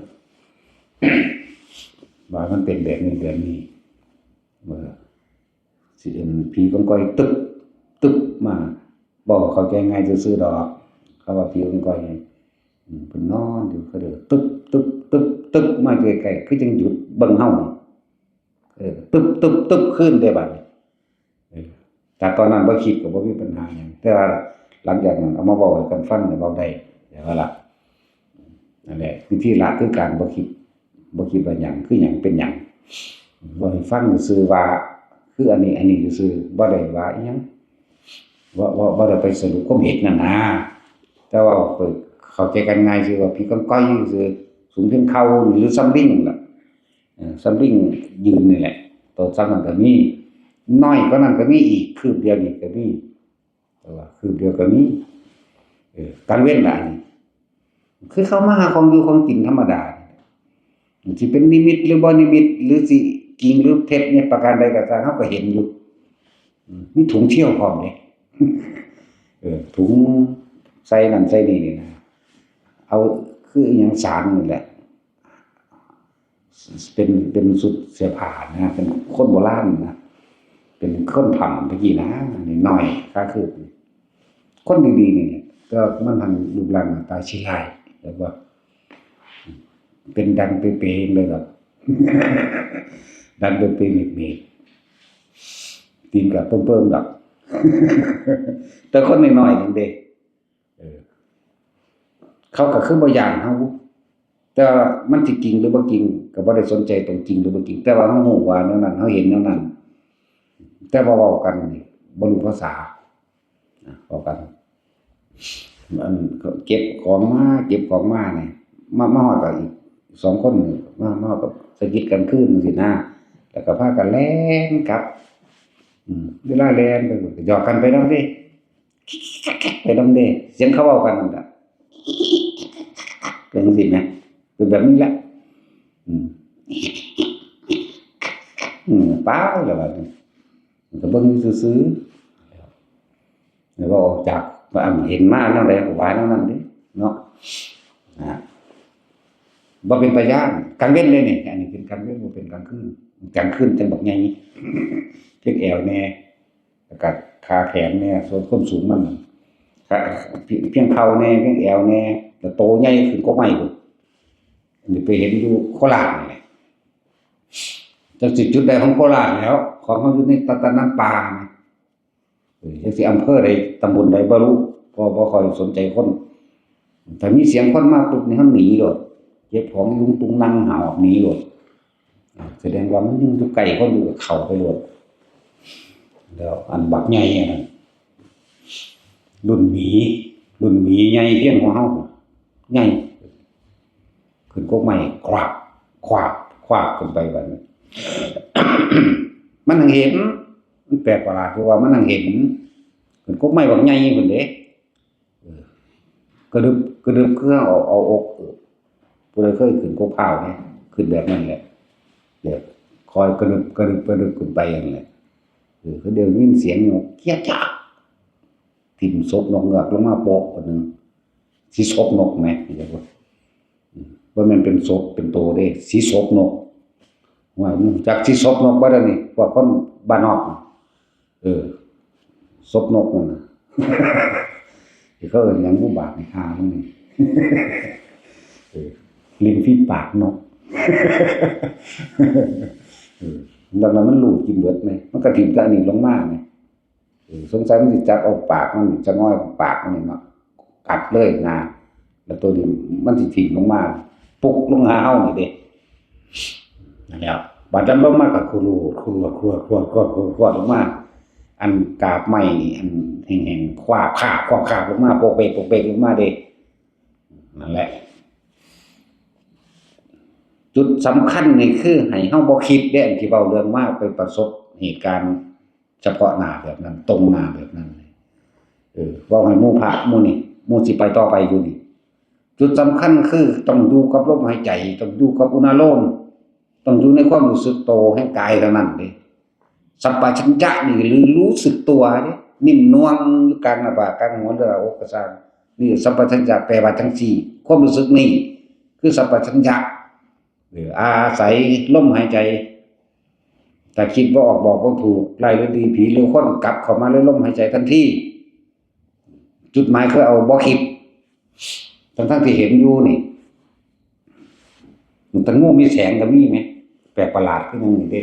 ว่ามันเป็นแบบนี้แบบนี้สิผีกองก้อยตึกมาบ่เข้าใจง่ายซื่อๆดอกเขาว่าผีกองก้อยเพิ่นนอนอยู่เขาเด้อตึกมาใกล้ๆคือจังหยุดเบิ่งเฮาตึบขึ้นได้บัดแต่ตอนนั้นบ่คิดก็บ่มีปัญหาหยังแต่ว่าหลังจากนั้นเอามาเว้าให้กันฟังเนี่ยเว้าได้แต่ว่าล่ะนั่นแหละวิธีละคือการบ่คิดว่าหยังคือหยังเป็นหยังบ่ให้ฟังซื่อว่าคืออันนี้ซื่อบ่ได้ว่าอีหยังบ่ได้ไปสรุปความเห็นนั่นนะแต่ว่าเข้าใจกันง่ายซื่อว่าพี่ก้อยซื่อสูงเพียงเข่าหรือซัมลิงล่ะซัมลิงยืนนี่แหละตัวซัมนั้นก็มีน้อยกว่านั้นก็มีอีกคืบเดียวนี่ก็มีแต่ว่าคืบเดียวก็มีการเว้นล่ะนี่คือเขามาหาของอยู่ของกินธรรมดาสิเป็นนิมิตหรือบ่นิมิตหรือสิจริงหรือเท็จเนี่ยประการใดก็ตามเฮาก็เห็นอยู่มีถุงเที่ยวพร้อมเด้ถุงใส่นั่นใส่นี่นี่นะเอาคืออีหยังสารนี่แหละเป็นสุดเสื้อผ้านะเป็นคนโบราณนะเป็นคนผ่ำตะกี้นะนี่น้อยก็คือคนดีๆนี่ก็มันทางรูปร่างตาชิลายแล้วก็เป็นดังเปๆเลยครับดังเปๆเมฆๆตีนกับเพิ่มๆดอกแต่คนน้อยๆนึงเด้เขาก็คือบ่ย่านเฮาแต่มันสิจริงหรือบ่จริงก็บ่ได้สนใจตรงจริงหรือบ่จริงแต่ว่าเฮาฮู้ว่าแนวนั้นเฮาเห็นแนวนั้นแต่ว่าเว้ากันนี่บ่รู้ภาษาเว้ากันมันเก็บของมานี่มาฮอดก็อีก2คนนี่มากับสะกิดกันคืนจังซี่นะแล้วก็พากันแล่นกลับเวลาแล่นไปก็หยอกกันไปนำเด้ไปนำเด้เสียงเขาเว้ากันนั่นล่ะเป็นจังซี่แหมเป็นแบบนี้แหละเปล่าแล้วบัดนี้ก็เบิ่งซื่อๆแล้วก็ออกจากเห็นมาแนวใดก็ว่าแนวนั้นเด้เนาะบ่เป็นพยานกลางเว้นเลยนี่อันนี้เป็นกลางเว้นบ่เป็นกลางคืนจังบักใหญ่เพียงแอวแน่แล้วก็ขาแขนแน่ส่วนความสูงมันเพียงเข่าแน่เพียงแอวแน่แล้วโตใหญ่ขึ้นกว่าไม้พุ่นอันนี้ไปเห็นอยู่โคราชนี่แหละจักสิจุดใดของโคราชแล้วของเฮาอยู่ในตะน้ำปลานะจักสิอำเภอใดตำบลใดบ่รู้บ่ค่อยสนใจคนถ้ามีเสียงคนมาปุ๊บนี่เฮาหนีโลดเก็บของลุงตุงนั่งหาวหนีโลดแสดงว่ามันอยู่ไกลคนอยู่เข้าไปโลดแล้วอันบักใหญ่นั่นรุ่นหมีใหญ่เพียงของเฮาใหญ่ขึ้นกกไม้ควับขึ้นไปบัดนี้ มันหังเห็นมันแปลกประหลาดคือว่ามันหังเห็นขึ้นกกไม้บักใหญ่พุ่นเด้กระดึบคือเอาอกผู้ใดเคยขึ้นกกพร้าวเนี่ยขึ้นแบบนั้นแหละเดี๋ยวคอยกระดึบขึ้นไปอย่างนั้นแหละเขาเดี๋ยวยินเสียงนกเกี้ยจ้าทิ่มศพนกเงือกลงมาโปะคนนึงสิศพนกแม่เรียกว่ามันเป็นศพเป็นโตเด้สิศพนกว่าจากสิศพนกบ่ได้นี่พวกคนบ้านนอกศพนกนั่นน่ะที่เขาเอิ้นหยังบ่บาดนี่หามันนี่ลิ้นฝีปากนกดังนั้นมันลูกกินเบิดไหมมันก็ถิ่มกับอันนี้ลงมาไหมสงสัยมันสิจับเอาปากมันจะง้อยปากมันนี่เนาะกัดเลยนะแล้วตัวนี้มันสิถิ่มลงมาปุกลงหาเฮานี่เด้นั่นแหละ บัดนั้นลงมาก็ครูลงมาอันกาบไม้อันแห้งๆคว้าขาบลงมาโปกเปกลงมาเด้นั่นแหละจุดสำคัญนี่คือให้เฮาบ่คิดเด้อันที่เว้าเรื่องมาไปประสบเหตุการณ์เฉพาะหน้าแบบนั้นตรงหน้าแบบนั้นเว้าให้หมู่พระหมู่นี่หมู่สิไปต่อไปอยู่นี่จุดสำคัญคือต้องอยู่กับลมหายใจต้องอยู่กับอุณโลมต้องอยู่ในความรู้สึกโตแห่งกายเท่านั้นเด้สัมปชัญญะนี่หรือรู้สึกตัวเด้นิ่มนวลอยู่กลางหน้าผากกลางหัวหรืออกก็สร้างนี่สัมปชัญญะแปลว่าจังซี่ความรู้สึกนี่คือสัมปชัญญะอาศัยลมหายใจถ้าคิดบ่ออกบอกบ่ถูกไล่หรือดีผีหรือคนกลับเข้ามาเลยลมหายใจทันทีจุดหมายคือเอาบ่คิดทั้งที่เห็นอยู่นี่มันตะงูมีแสงก็มีไหมแปลกประหลาดขึ้นอย่างนี้เด้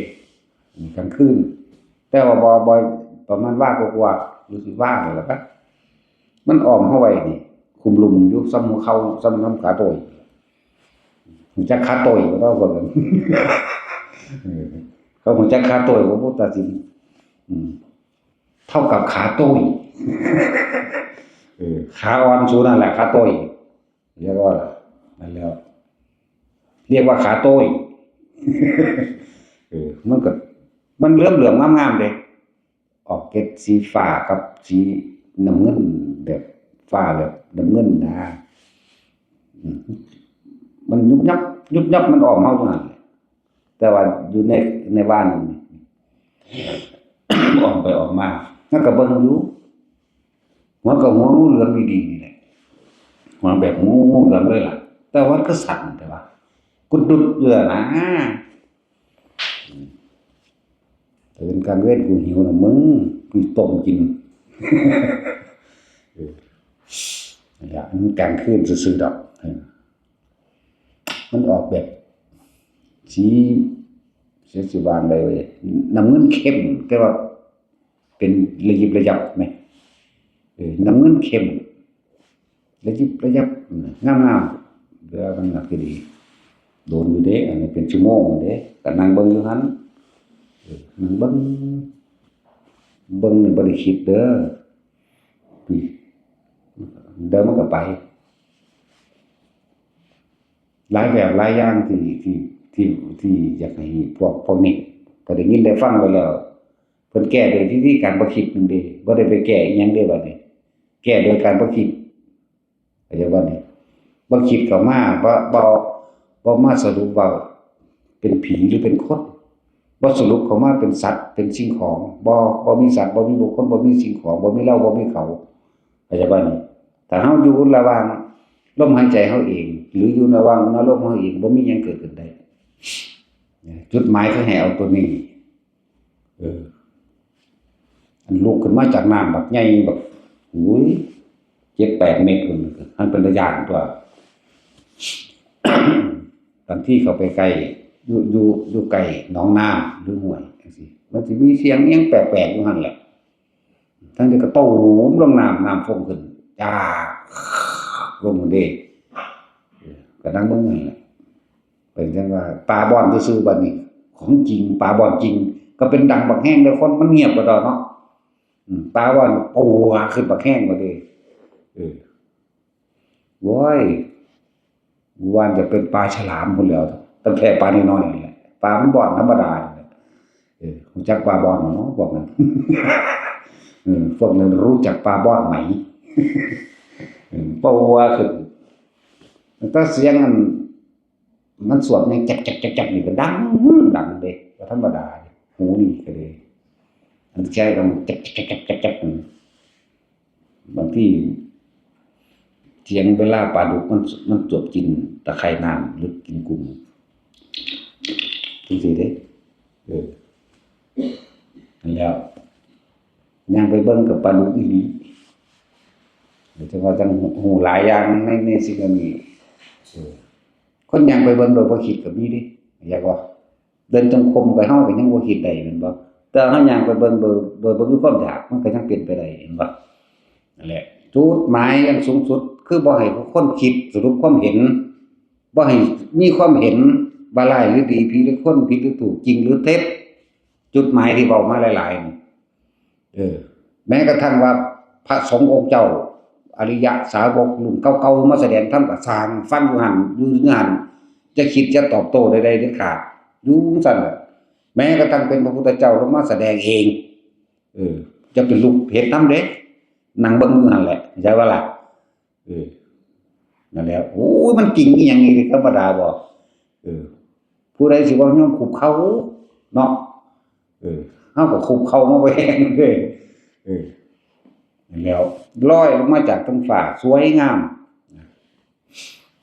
กลางคืนแต่ว่าบ่ประมาณว่ากว่ารู้สึกว่าเลยล่ะครับมันอ้อมเข้าไว้นี่คุมลุมอยู่ซ้ำหัวเข่าซ้ำน้ำขาโตยมันจะขาโตยก็ต้องคนนั้นเขาคงจะขาโตยว่าพุทธศิลป์เท่ากับขาโตยขาอ่อนสูนั่นแหละขาโตยเรียกว่านั่นแล้วเรียกว่าขาโต้ยมันเหลื่อมงามๆเลยออกเกล็ดสีฟ้ากับสีน้ำเงินแบบฟ้าแบบน้ำเงินนะมันยุบยับมันออกเฮาจังนั้นแต่ว่าอยู่ในบ้านนี่ออกไปออกมาแล้วก็เบิ่งอยู่หัวงูเหลือมดีๆนี่แหละหัวแบบงูเหลือมเลยล่ะแต่ว่าก็สั่นแต่ว่ากุดดุดเยื่อนะตื่นกลางเวทกูหิวนะมึงกูต้มกินอยากมันกลางคืนซื่อๆดอกมันออกแบบสีสีบางเลยน้ำเงินเข้มแต่ว่าเป็นระยิบระยับไหมน้ำเงินเข้มระยิบระยับงามๆเวลามันหนักก็ดีโดนอยู่เด้อันนี้เป็นชั่วโมงเด้ก็นั่งเบิ่งอยู่หั่นนั่งเบิ่งนี่บ่ได้คิดเด้อเดินมันก็ไปหลายแบบหลายอย่างที่อยากให้พวกนี้ก็ได้ยินได้ฟังไว้แล้วเพิ่นแก้โดยที่การบ่คิดนั่นเด้บ่ได้ไปแก้อีหยังเด้บัดนี้แก้โดยการบ่คิดเข้าใจบ่นี่บ่คิดเข้ามาบ่มาสรุปว่าเป็นผีหรือเป็นคนบ่สรุปเข้ามาเป็นสัตว์เป็นสิ่งของบ่มีสัตว์บ่มีบุคคลบ่มีสิ่งของบ่มีเราบ่มีเขาเข้าใจบ่นี่ถ้าเฮาอยู่ระหว่างลมหายใจเฮาเองหรืออยู่ระหว่างอารมณ์เฮาเองบ่มีหยังเกิดขึ้นได้จุดหมายคือให้เอาตัวนี้อันลุกขึ้นมาจากน้ำบักใหญ่บักอุ้ย 7-8 เมตรพุ่นมันเป็นระยะตัวตอนที่เขาไปไกลอยู่ไกลหนองน้ำหรือห้วยจังซี่มันสิมีเสียงอีหยังแปลกๆอยู่หั่นแหละทั้งที่ก็ตูมลงน้ำฟงขึ้นจ้าลงเด้ก็นั่งเบิ่งนั่นแหละเป็นจังว่าปลาบ่อนซื่อๆบัดนี้ของจริงปลาบ่อนจริงก็เป็นดังบักแห้งแล้วคนมันเงียบก็ดอกเนาะปลาบ่อนปูขึ้นบักแห้งก็เด้โว้ยวันจะเป็นปลาฉลามพุ่นแล้วตั้งแต่ปลาน้อยๆนี่แหละปลามันบ่อนธรรมดานี่แหละรู้จักปลาบ่อนเนาะพวกนั้นพวกนั้นรู้จักปลาบ่อนไหมปูขึ้นถ้าเสียงมันสวดยังจักนี่ก็ดังเด้ก็ธรรมดาหูนี่ก็เลยมันใช้กันจักบางทีเสียงเวลาปลาดุกมันจบกินตะไคร่น้ำหรือกินกุ้งจริงๆเด้นั่นแล้วย่างไปเบิ่งกับปลาดุกอีหลีแต่ว่าจังหูหลายอย่างในสิ่งนี้คนย่างไปเบิ่งโดยบ่คิดก็มีเด้อยากว่าเดินจงกรมก็เฮาก็ยังบ่คิดได้แม่นบ่แต่เฮาย่างไปเบิ่งโดยบ่มีความอยากมันก็ยังเป็นไปได้เห็นบ่นั่นแหละจุดหมายอันสูงสุดคือบ่ให้คนคิดสรุปความเห็นบ่ให้มีความเห็น ว่าร้ายหรือดีผิดหรือคนผิดหรือถูกจริงหรือเท็จจุดหมายที่เว้ามาหลายๆนี่แม้กระทั่งว่าพระสงฆ์องค์เจ้าอริยสาวกรุ่นเก่าๆมาแสดงธรรมก็สร้างฟังอยู่หั่นอยู่หั่นจะคิดจะตอบโต้ใดๆเด็ดขาดอยู่ซั่นน่ะแม้กระทั่งเป็นพระพุทธเจ้าลงมาแสดงเองจะเป็นลูกเพชรนำเด้นั่งเบิ่งอยู่หั่นแหละใช่บ่ล่ะนั่นแหละโอ้ยมันจริงอีหยังนี่ธรรมดาบ่ผู้ใดสิว่ายอมคุบเขาเนาะเฮาก็คุบเขามาไว้แฮงเด้นั่นแล้วลอยลงมาจากท้องฟ้าสวยงาม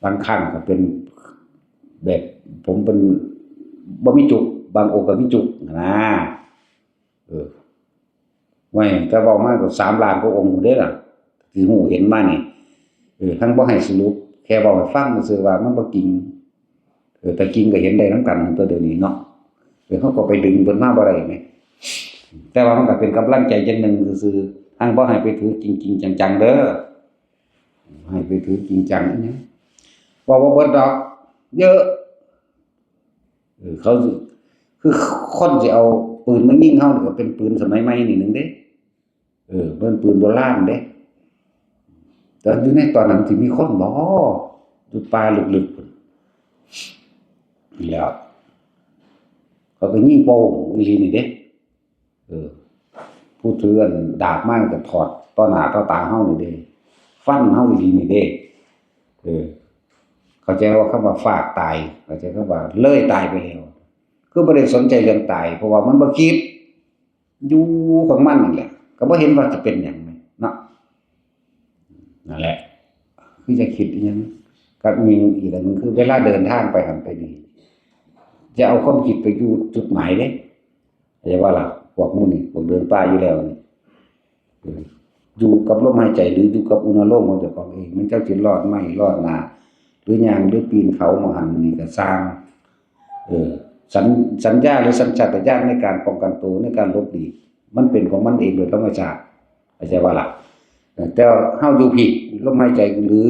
บางครั้งก็เป็นแบบผมเป็นบ่มีจุกบางองค์ก็มีจุกนะไว้แต่เว้ามาก็3ล้านกว่าองค์เด้อล่ะที่ฮู้เห็นมานี่ทั้งบ่ให้สรุปแค่เว้าให้ฟังซื่อๆว่ามันบ่จริงแต่จริงก็เห็นได้นำกันตัวเดี๋ยวนี้เนาะเฮาก็ไปดึงเพิ่นมาบ่ได้แหมแต่ว่ามันก็เป็นกำลังใจอย่างหนึ่งซื่อๆทางบ่ให้ไปถือจริงๆจังๆเด้อให้ไปถือจริงจังอีหยังว่าบ่เบิดดอกเยอะเขาสิคือคนสิเอาปืนมายิงเฮานี่ก็เป็นปืนสมัยใหม่นี่หนึ่งเด้เป็นปืนโบราณเด้แต่อยู่ในตอนนั้นสิมีคนบ่อยู่ป่าลึกๆพุ่นแล้วเขาก็ยิงโป้งอีหลีนี่เด้ผู้ถืออันดาบมาก็ถอดต่อหน้าต่อตาเฮานี่เด้ฟันเฮาอีหลีนี่เด้เข้าใจว่าคำว่าฟาดตายเข้าใจคำว่าเลยตายไปแล้วคือบ่ได้สนใจเรื่องตายเพราะว่ามันบ่คิดอยู่ของมันนั่นแหละก็บ่เห็นว่าจะเป็นหยังเนาะนั่นแหละคือจะคิดอีหยังกับมีอีกอันนึงคือเวลาเดินทางไปหั่นไปนี่จะเอาความคิดไปอยู่จุดหมายเด้เข้าใจว่าล่ะพวกหมู่นี่พวกเดินป่าอยู่แล้วนี่อยู่กับลมหายใจหรืออยู่กับอุณหภูมิของเจ้าของเองมันเจ้าสิรอดไม่รอดหน้าหรือย่างหรือปีนเขามาหั่นนี่ก็สร้างสัญญาหรือสัญชาตญาณในการป้องกันตัวในการหลบหลีกมันเป็นของมันเองโดยธรรมชาติเข้าใจว่าล่ะแต่เฮาอยู่ผิดลมหายใจหรือ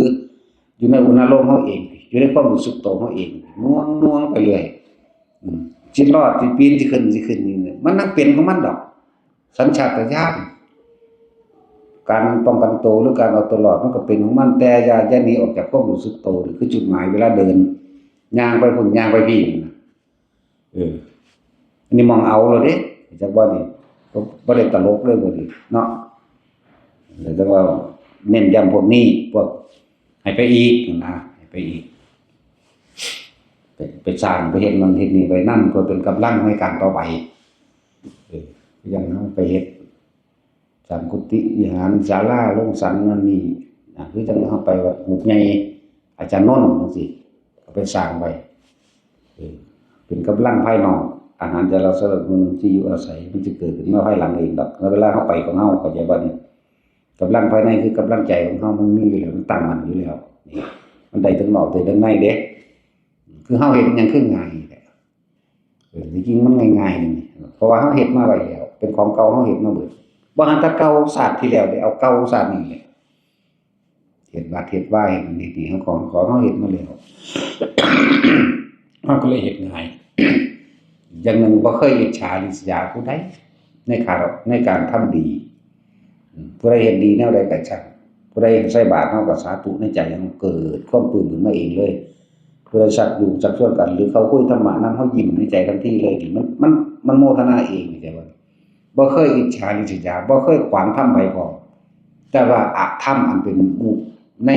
อยู่ในอุณหภูมิเฮาเองอยู่ในความรู้สึกตัวเฮาเองน่วงไปเรื่อยสิรอดสิปีนสิขึ้นนี่มันนักเป็นของมันดอกสัญชาตญาณการป้องกันตัวหรือการเอาตัวรอดมันก็เป็นของมันแต่อย่าหนีออกจากความรู้สึกตัวหรือคือจุดหมายเวลาเดินย่างไปพุ่นย่างไปพี่อันนี้มองเอาเลยเด้จักว่านี่บ่ได้ตลกเลยบ่นี่เนาะแต่ว่าเน้นย้ำพวกนี้พวกให้ไปอีกนะให้ไปอีกไปสร้างไปเฮ็ดนั่นเฮ็ดนี่ไว้นั่นเพื่อเป็นกำลังในการต่อไปอย่างเฮาไปเฮ็ดสร้างกุฏิวิหารศาลาโรงสันนั่นนี่คือจังเฮาไปวัดหุบใหญ่อาจารย์นนท์จังซี่ก็ไปสร้างไว้เป็นกำลังภายนอกอาหารแต่ละสำหรับมันที่อยู่อาศัยมันจะเกิดขึ้นมาภายหลังเองดอกแล้วเวลาเฮาไปของเฮาเข้าใจบ่นี่กำลังภายในคือกำลังใจของเฮามันมีอยู่แล้วมันตั้งมั่นอยู่แล้วนี่มันได้ทั้งนอกได้ทั้งในเด้คือเฮาเฮ็ดหยังคือง่ายแหละจริงๆมันง่ายๆนี่เพราะว่าเฮาเฮ็ดมาไว้แล้วเป็นของเก่าเฮาเฮ็ดมาเบิดบ่หันแต่เก่าศาสตร์ที่แล้วได้เอาเก่าศาสตร์นี่แหละเฮ็ดวัดเฮ็ดวาเฮ็ดนี่เฮาของเฮาเฮ็ดมาแล้วเฮาก็เลยเฮ็ดง่ายอย่างหนึ่งบ่เคยอิจฉาริษยาผู้ใดในการทำดีผู้ใดเฮ็ดดีแนวใดก็ช่างผู้ใดใส่บาตรเฮาก็สาธุในใจเฮาเกิดความปลื้มขึ้นมาเองเลยผู้ใดสักอยู่สักส่วนกันหรือเขาคุยธรรมะนำเฮายิ้มในใจทันทีเลยนี่มันโมทนาเองนี่แต่ว่าบ่เคยอิจฉาริษยาบ่เคยขวางธรรมไผพร้อมแต่ว่าอธรรมอันเป็น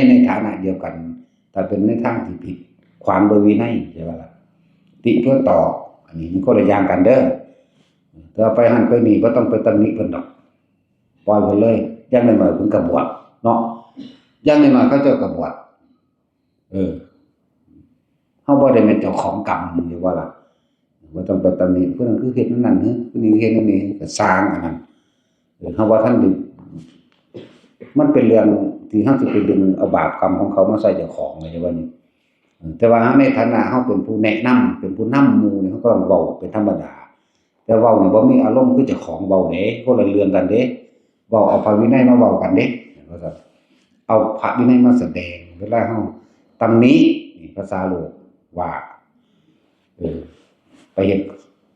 ในฐานะเดียวกันถ้าเป็นในทางที่ผิดขวางโดยวินัยใช่ป่ะล่ะติเพื่อตอบอันนี้มันคนละอย่างกันเด้อถ้าไปหั่นไปนี่บ่ต้องไปตำหนิเพิ่นดอกปล่อยเพิ่นเลยอย่างน้อยๆเพิ่นก็บวชเนาะอย่างน้อยๆเขาเจ้าก็บวชเฮาบ่ได้เป็นเจ้าของกรรมอยู่ว่าล่ะบ่ต้องไปตำหนิเพิ่นคือเฮ็ดนั่นเฮ้อผู้นี้เฮ็ดนั่นนี่ก็สร้างอันนั้นเฮาว่าท่านมันเป็นเรื่องที่เฮาสิไปดึงเอาบาปกรรมของเขามาใส่เจ้าของไงว่านี่แต่ว่าในฐานะเฮาเป็นผู้แนะนำเป็นผู้นำหมู่นี่เฮาก็ต้องเว้าเป็นธรรมดาแต่เว้านี่บ่มีอารมณ์คือเจ้าของเว้าเด้คนละเรื่องกันเด้เว้าเอาพระวินัยมาเว้ากันเด้ว่าซั่นเอาพระวินัยมาแสดงเวลาเฮาตำหนินี่ภาษาโลกว่า ไปเฮ็ด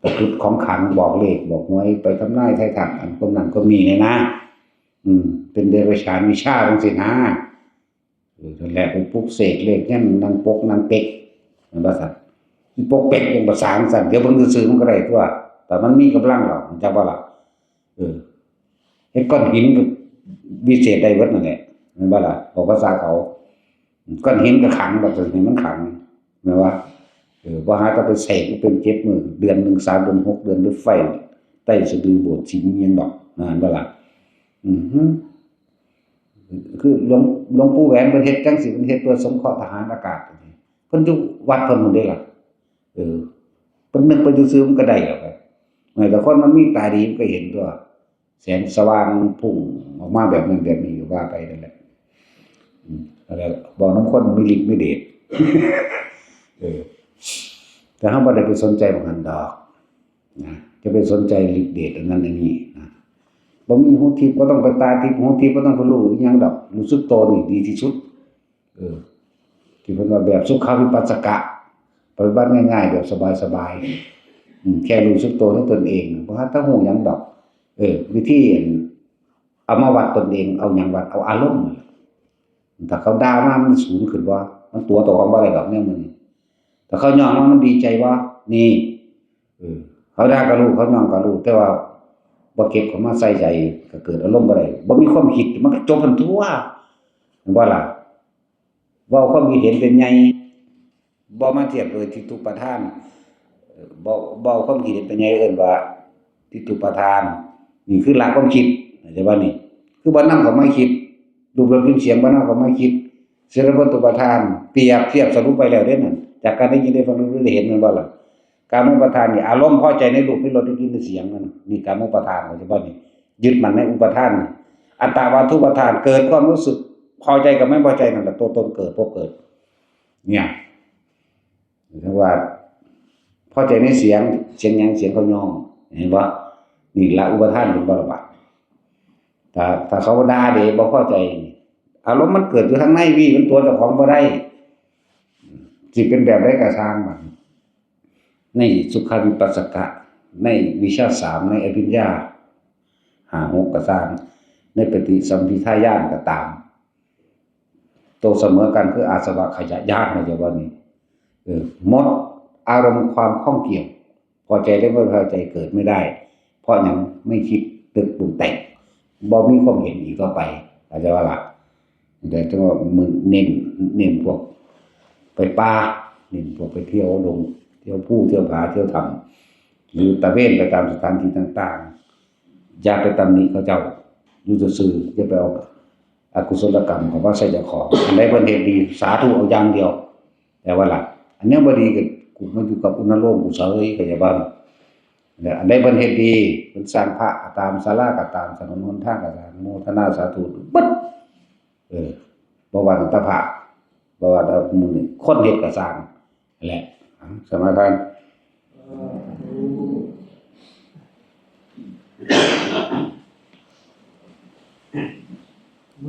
ตะกรุดของขลังบอกเลขบอกหวยไปทำนายไทายทักอันคนนั้นคนนี้เนี่ยนะเป็นเดรัจฉานวิชาจังซี่นะนั่นแหละไปปลุกเสกเลขนั่นนางปกนางเป็กมันว่าซั่นปกเป็กเป็นภาษาซั่นเดี๋ยวเบิ่งซื่อๆมันก็ได้ตัวแต่มันมีกำลังหรอกจักว่าล่ะเฮ็ดก้อนหินก็วิเศษได้เบิดนั่นแหละแม่นบ่ล่ะบอกภาษาเขาก้อนหินก็ขังแบบนี้มันขังแม่นว่าบ่หาก็ไปเสกเป็น7มื้อเดือน1 3เดือน6เดือนด้วยไฟใต้สะดือโบสถ์สิงยังดอกนั่นบ่ล่ะคือหลวงปู่แหวนเพิ่นเฮ็ดจังซี่เพิ่นเฮ็ดเพื่อสงเคราะห์ทหารอากาศเพิ่นอยู่วัดเพิ่นนั่นเด้ล่ะเพิ่นนึกไปซื่อๆมันก็ได้แล้วไปแต่คนมันมีตาดีมันก็เห็นตัวแสงสว่างพุ่งออกมาแบบนั้นแบบนี้ก็ว่าไปนั่นแหละแล้วบอกน้ำข้นมีฤทธิ์มีเดชแต่เฮาบ่ได้ไปสนใจพวกนั้นดอกนะจะไปสนใจฤทธิ์เดชอันนั้นอันนี้นะบ่มีหูทิพย์บ่ต้องไปตาทิพย์หูทิพย์บ่ต้องไปรู้อีหยังดอกรู้สึกตัวนี่ดีที่สุดที่เพิ่นว่าแบบสุขวิปัสสกะปฏิบัติง่ายๆแบบสบายๆแค่รู้สึกตัวในตนเองบ่ฮั่นถ้าฮู้หยังดอกวิธีเอามาวัดตนเองเอาหยังวัดเอาอารมณ์ถ้าเขาด่ามามันสูงขึ้นบ่มันตัวต่อของบ่ได้ดอกแนวมื้อนี้ถ้าเขายอมว่ามันดีใจบ่นี่เขาด่าก็รู้เขายอมก็รู้แต่ว่าบ่เก็บเข้ามาใส่ใจก็เกิดอารมณ์บ่ได้บ่มีความคิดมันก็จบกันทั่วบ่ล่ะเว้าความคิดเห็นเป็นใหญ่บ่มาเทียบโดยทิฏฐุปทานบ่ความคิดเห็นเป็นใหญ่เอิ้นว่าทิฏฐุปทานนี่คือหลักความคิดเข้าใจบ่นี่คือบ่นำเข้ามาคิดรูปรสกลิ่นเสียงบ่นำเข้ามาคิดศิลปวัตถุปทานเปรียบเทียบสรุปไปแล้วเด้นั่นจากการได้ยินได้ฟังได้เห็นมันบ่ล่ะกามอุปทานนี่อารมณ์พอใจในรูปในรสในกลิ่นในเสียงนั่นนี่กามอุปทานเข้าใจบ่นี่ยึดมั่นในอุปทานอัตตาวาทุปทานเกิดความรู้สึกพอใจกับไม่พอใจนั่นแหละตัวตนเกิดพบเกิดเนี่ยถ้าว่าพอใจในเสียงหยังเสียงเขายองเห็นบ่นี่ละอุปทานเป็นบาปถ้าเขาด่าเด้บ่พอใจอารมณ์มันเกิดอยู่ข้างในวิมันตัวเจ้าของบ่ได้สิเป็นแบบใดก็สร้างมันในสุขวิปัสสกะในวิชา3ในอภิญญา5 6ก็สร้างในปฏิสัมภิทาญาณก็ตามตัวเสมอกันคืออาสวะขยะญาณนะจะว่านี่หมดอารมณ์ความข้องเกี่ยวพอใจได้ไม่พอใจเกิดไม่ได้เพราะยังไม่คิดตึกปรุงแต่งบ่มีความเห็นอีกต่อไปอาจจะว่าล่ะแต่จังว่ามึงเน้นพวกไปป่าเน้นพวกไปเที่ยวดงเที่ยวภูเที่ยวผาเที่ยวถ้ำหรือตะเวนไปตามสถานที่ต่างๆอย่าไปตำหนิเขาเจ้าอยู่ซื่อๆอย่าไปเอาอกุศลกรรมของว่าใส่เจ้าของอันใดเพิ่นเฮ็ดดีสาธุเอาอย่างเดียวแต่ว่าล่ะอันนี้บ่ดีก็กูมาอยู่กับอุณโลมกูเสยก็อย่าบ้านอันใดเพิ่นเฮ็ดดีเพิ่นสร้างพระตามศาลาก็ตามถนนหนทางก็ตามโมทนาสาธุปึ๊ดบ่ว่าตั้งแต่พระบ่ว่าแต่หมู่นี่คนเฮ็ดก็สร้างนั่นแหละสมัยพัน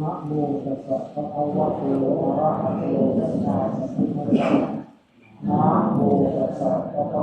นะโมตัสสะภะคะวะโตอะระหะโตสัมมาสัมพุทธัสสะนะโมตัสสะภะคะ